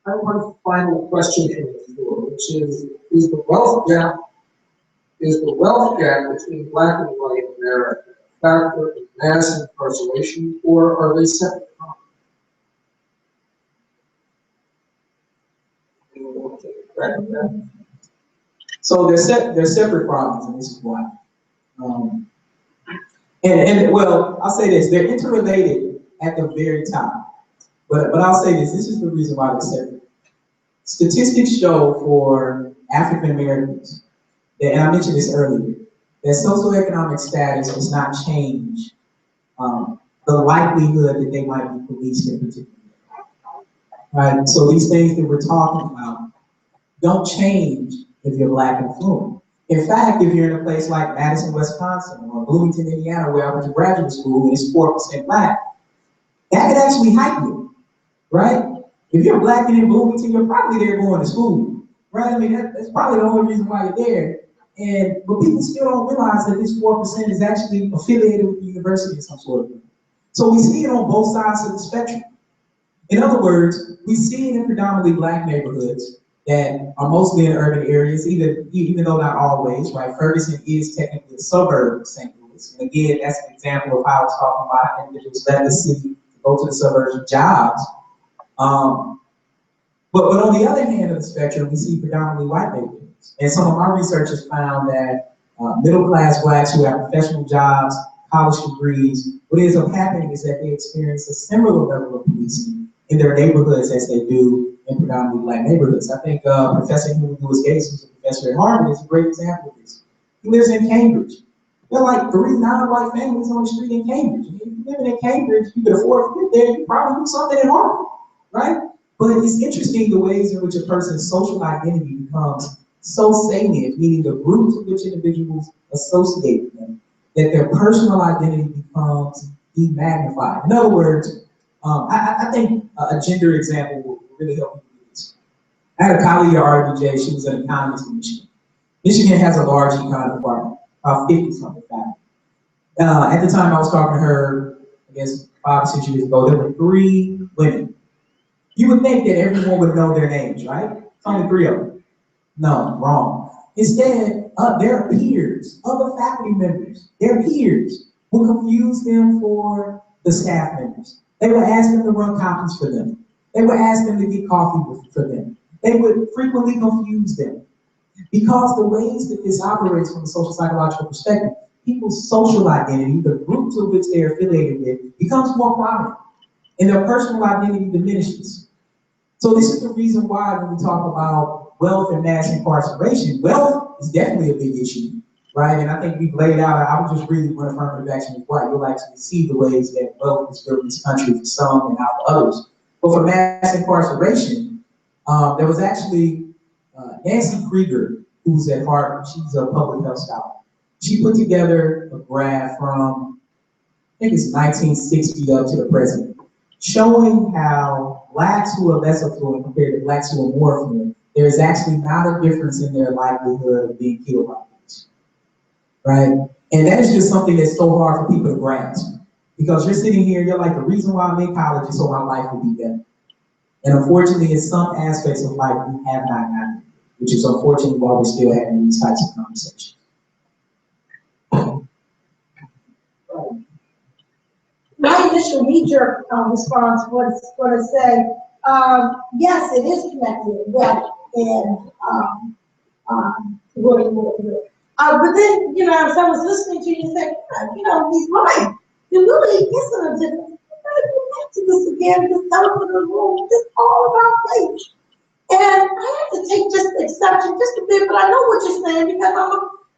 I have one final question from the floor, which is the wealth gap between black and white America a factor in mass incarceration, or are they separate? So they're separate problems, and this is why. And well, I'll say this, they're interrelated at the very top. But I'll say this is the reason why they're separate. Statistics show for African Americans, and I mentioned this earlier, that socioeconomic status does not change the likelihood that they might be policed in particular. Right? So these things that we're talking about don't change if you're black and fluent. In fact, if you're in a place like Madison, Wisconsin, or Bloomington, Indiana, where I went to graduate school and it's 4% black, that could actually hype you, right? If you're black and in Bloomington, you're probably there going to school, right? I mean, that's probably the only reason why you're there. But people still don't realize that this 4% is actually affiliated with the university in some sort of way. So we see it on both sides of the spectrum. In other words, we see it in predominantly black neighborhoods that are mostly in urban areas, even though not always, right? Ferguson is technically a suburb of St. Louis. And again, that's an example of how I was talking about how individuals left the city to go to the suburbs for jobs. But on the other hand of the spectrum, we see predominantly white neighborhoods. And some of my research has found that middle-class blacks who have professional jobs, college degrees, what ends up happening is that they experience a similar level of policing in their neighborhoods as they do in predominantly black neighborhoods. I think Professor Henry Louis Gates, who's a professor at Harvard, is a great example of this. He lives in Cambridge. There are like 3 non-white families on the street in Cambridge. And if you're living in Cambridge, you can afford to live there, you probably do something at Harvard, right? But it's interesting the ways in which a person's social identity becomes so salient, meaning the groups with which individuals associate with them, that their personal identity becomes demagnified. In other words, I think a gender example will really help you with this. I had a colleague at RWJ, she was an economist in Michigan. Michigan has a large econ department, about 50-something faculty. At the time I was talking to her, I guess 5 or 6 years ago, there were 3 women. You would think that everyone would know their names, right? It's only 3 of them. No, wrong. Instead, their peers, other faculty members, their peers would confuse them for the staff members. They would ask them to run copies for them. They would ask them to get coffee for them. They would frequently confuse them. Because the ways that this operates from a social psychological perspective, people's social identity, the groups of which they are affiliated with, becomes more prominent, and their personal identity diminishes. So this is the reason why when we talk about wealth and mass incarceration, wealth is definitely a big issue, right? And I think we've laid out, I would just read what affirmative action is white. You'll actually see the ways that wealth is built in this country for some and not for others. But for mass incarceration, there was actually Nancy Krieger, who's at Harvard. She's a public health scholar. She put together a graph from, I think it's 1960 up to the present, showing how blacks who are less affluent compared to blacks who are more affluent, there is actually not a difference in their likelihood of being killed by police, right? And that is just something that's so hard for people to grasp. Because you're sitting here, you're like, the reason why I'm in college is so my life will be better. And unfortunately, in some aspects of life, we have not gotten it, which is unfortunately why we're still having these types of conversations. My initial knee-jerk response was going to say, yes, it is connected with wealth and but then, you know, as I was listening to you say, you know, he's right. There really isn't a difference. We gotta go back to this again, this elephant in the room. It's all about race. And I have to take just exception just a bit, but I know what you're saying because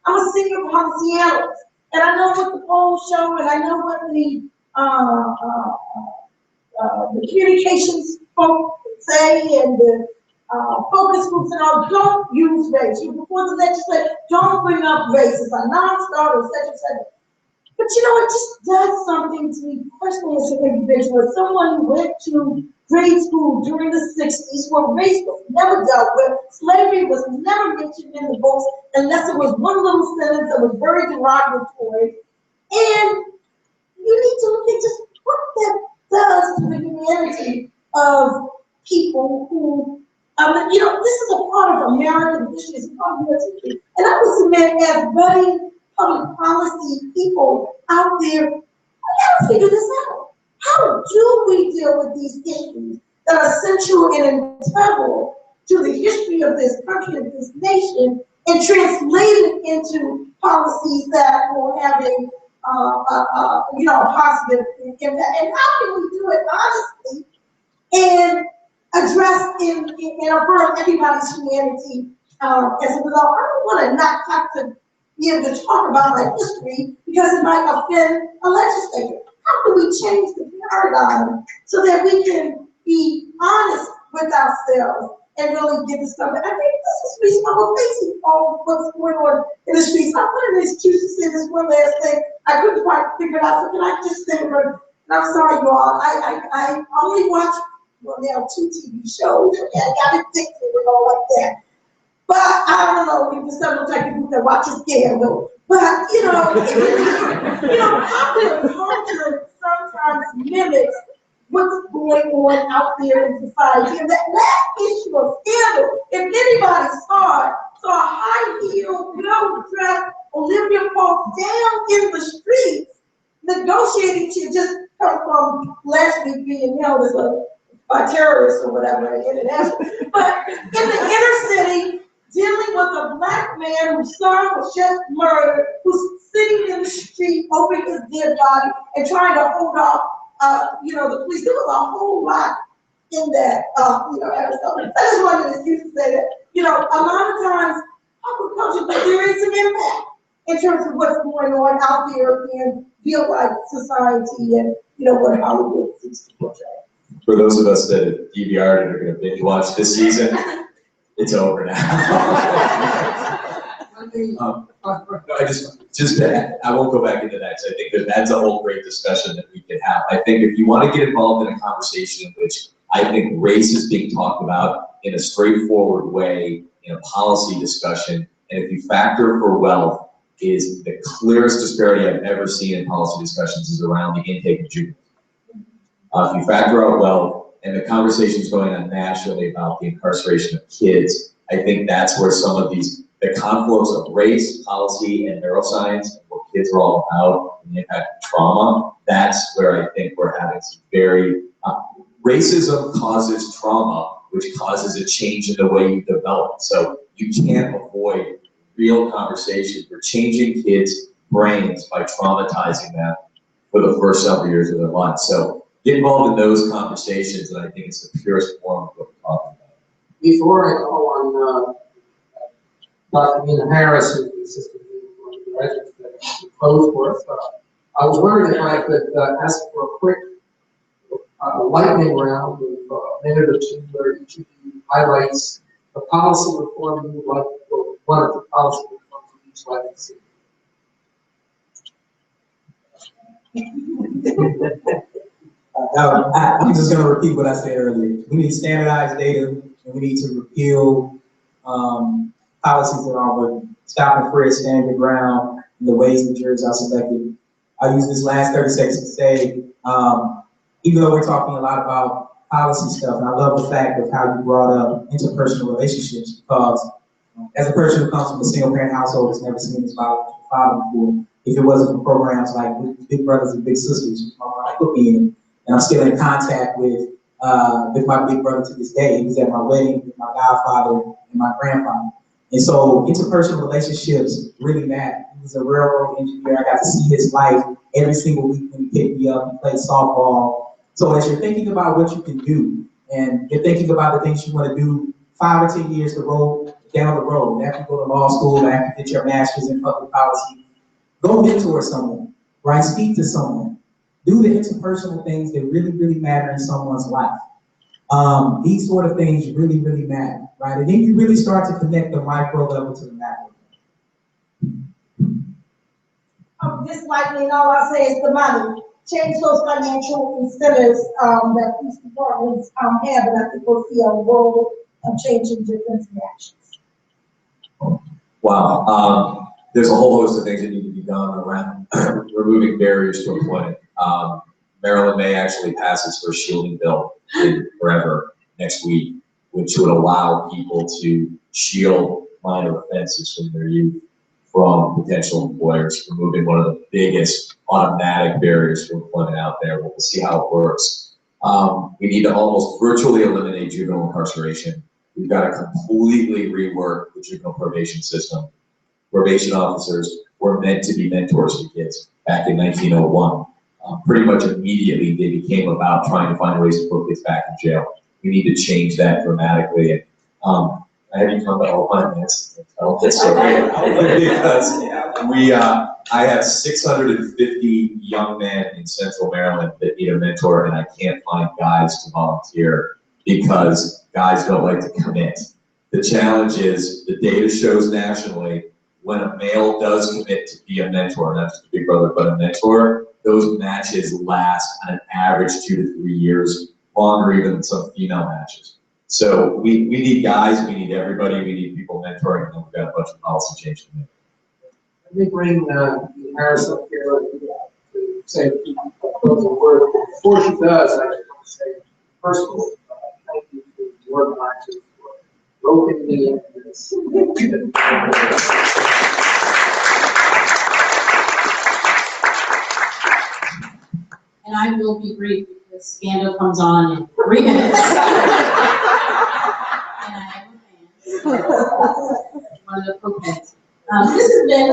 I'm a senior policy analyst. And I know what the polls show, and I know what the the communications folks say and the focus groups and all, don't use race. You before the legislature, don't bring up race as a non-starter, etc. But you know, it just does something to me personally as an individual, as someone who went to grade school during the 60s where race was never dealt with, slavery was never mentioned in the books unless it was one little sentence that was very derogatory. And you need to look at just what that does to the humanity of people who, you know, this is a part of American history, it's a part of U.S. history. And I would submit as budding public policy people out there, we gotta figure this out. How do we deal with these issues that are central and integral to the history of this country, of this nation, and translate it into policies that will have a you know, positive impact? And how can we do it honestly and address and affirm everybody's humanity as a result? I don't want to not have to be able to talk about my history because it might offend a legislator. How can we change the paradigm so that we can be honest with ourselves and really get this stuff? I think this is reasonable facing all what's going on in the streets. I put an excuse to say this one last thing. I couldn't quite figure it out, so can I just say, and I'm sorry, you all, I only watch, well, now 2 TV shows, and I got addicted and all like that. But I don't know, people, several type of people that watch a scandal. But, you know, popular culture sometimes mimics what's going on out there in society. And that last issue of scandal, if anybody saw a high-heeled, well-dressed Olivia Pope down in the streets, negotiating, she just come from last week being held as by terrorists or whatever, international. But in the inner city, dealing with a black man whose son was just murdered, who's sitting in the street, hoping his dead body and trying to hold off, you know, the police. There was a whole lot in that, you know, episode. I just wanted an excuse to say that, you know, a lot of times, public culture, but there is an impact in terms of what's going on out there in real-life society and, you know, what Hollywood seems to portray. For those of us that have DVR'd and are going to binge watch this season, it's over now. I won't go back into that because I think that that's a whole great discussion that we could have. I think if you want to get involved in a conversation in which I think race is being talked about in a straightforward way in a policy discussion, and if you factor for wealth, is the clearest disparity I've ever seen in policy discussions is around the intake of juveniles. If you factor out wealth and the conversations going on nationally about the incarceration of kids, I think that's where some of these, the confluence of race, policy, and neuroscience, and what kids are all about, and the impact of trauma, that's where I think we're having some very, racism causes trauma, which causes a change in the way you develop. So you can't avoid real conversations. We're changing kids' brains by traumatizing them for the first several years of their lives. So get involved in those conversations, and I think it's the purest form of what we're talking about. Before I go on, Dr. Nina Harris, who's the assistant director that closed for us, I was wondering if I could ask for a quick lightning round of a minute or two where each of you highlights the policy reform you would like, or one of the policy reforms you each like to see. I'm just going to repeat what I said earlier. We need standardized data, and we need to repeal policies that are working. Stop and frisk, stand your ground, and the ways the jurors are selected. I'll use this last 30 seconds to say, even though we're talking a lot about policy stuff, and I love the fact of how you brought up interpersonal relationships, because as a person who comes from a single parent household that's never seen his father before, if it wasn't for programs like Big Brothers and Big Sisters, I put me in, and I'm still in contact with my big brother to this day. He was at my wedding with my godfather and my grandfather. And so interpersonal relationships really matter. He was a railroad engineer. I got to see his life every single week when he picked me up and played softball. So as you're thinking about what you can do, and you're thinking about the things you want to do 5 or 10 years down the road, after you go to law school, after you get your master's in public policy, go mentor someone, right? Speak to someone. do the interpersonal things that really, really matter in someone's life. These sort of things really, really matter, right? And then you really start to connect the micro level to the macro. This might mean all I say is the money. Change those financial incentives that these departments have, and I think we'll see a world of changing difference in actions. Wow. There's a whole host of things that need to be done around removing barriers to employment. Maryland may actually pass its first shielding bill in forever next week, which would allow people to shield minor offenses from their youth from potential employers, removing one of the biggest automatic barriers to employment out there. We'll see how it works. We need to almost virtually eliminate juvenile incarceration. We've got to completely rework the juvenile probation system. Probation officers were meant to be mentors to kids back in 1901. Pretty much immediately, they became about trying to find ways to put kids back in jail. We need to change that dramatically. And, I have you come to all my minutes. I don't think so. Because I have 650 young men in Central Maryland that need a mentor, and I can't find guys to volunteer because guys don't like to commit. The challenge is the data shows nationally when a male does commit to be a mentor, not just a big brother, but a mentor, those matches last on an average 2 to 3 years, longer even than some female matches. So we need guys, we need everybody, we need people mentoring, and then we've got a bunch of policy change to make. Let me bring Harris up here to say a closing word. Before she does, I just want to say, first of all, thank you to the organizers for roping me into this. And I will be brief because scandal comes on in 3 minutes. And I am a fan. One of the co-heads. This has been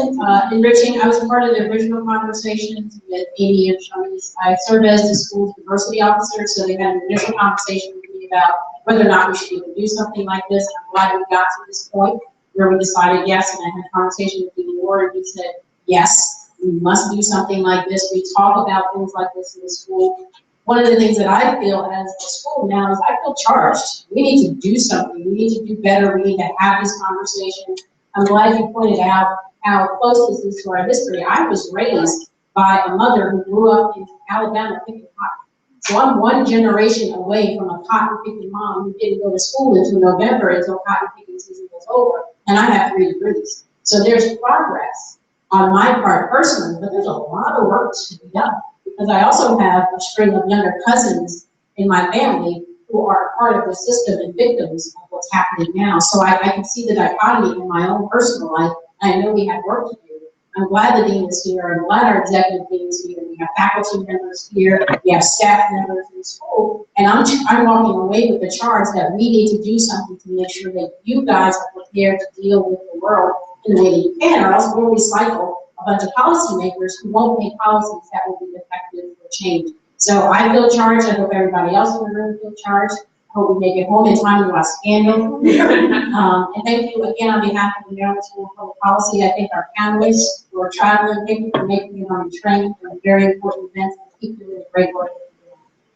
enriching. I was part of the original conversations with Amy and Shami's. I served as the school's diversity officer, so they had an initial conversation with me about whether or not we should even do something like this. I'm glad we got to this point where we decided yes, and I had a conversation with Dean Ward, and he said, yes, we must do something like this. We talk about things like this in the school. One of the things that I feel as a school now is I feel charged. We need to do something. We need to do better. We need to have this conversation. I'm glad you pointed out how close this is to our history. I was raised by a mother who grew up in Alabama picking cotton. So I'm one generation away from a cotton picking mom who didn't go to school until November until cotton picking season was over. And I have 3 degrees. So there's progress on my part personally, but there's a lot of work to be done. Because I also have a string of younger cousins in my family who are part of the system and victims of what's happening now. So I can see the dichotomy in my own personal life. I know we have work to do. I'm glad the dean is here. I'm glad our executive dean is here. We have faculty members here. We have staff members in the school. And I'm walking away with the charge that we need to do something to make sure that you guys are prepared to deal with the world in the way that you can, or else we'll recycle a bunch of policymakers who won't make policies that will be effective for change. So I feel charged. I hope everybody else in the room feels charged. I hope we make it home in time to watch Scandal. And thank you again on behalf of the Maryland School of Public Policy. I thank our panelists who are traveling. Thank you for making it on the train for a very important event. Keep doing great work.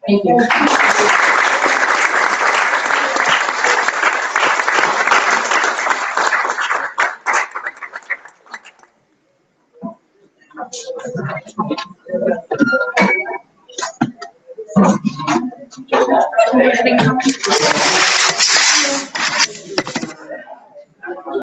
Thank you. Thank you.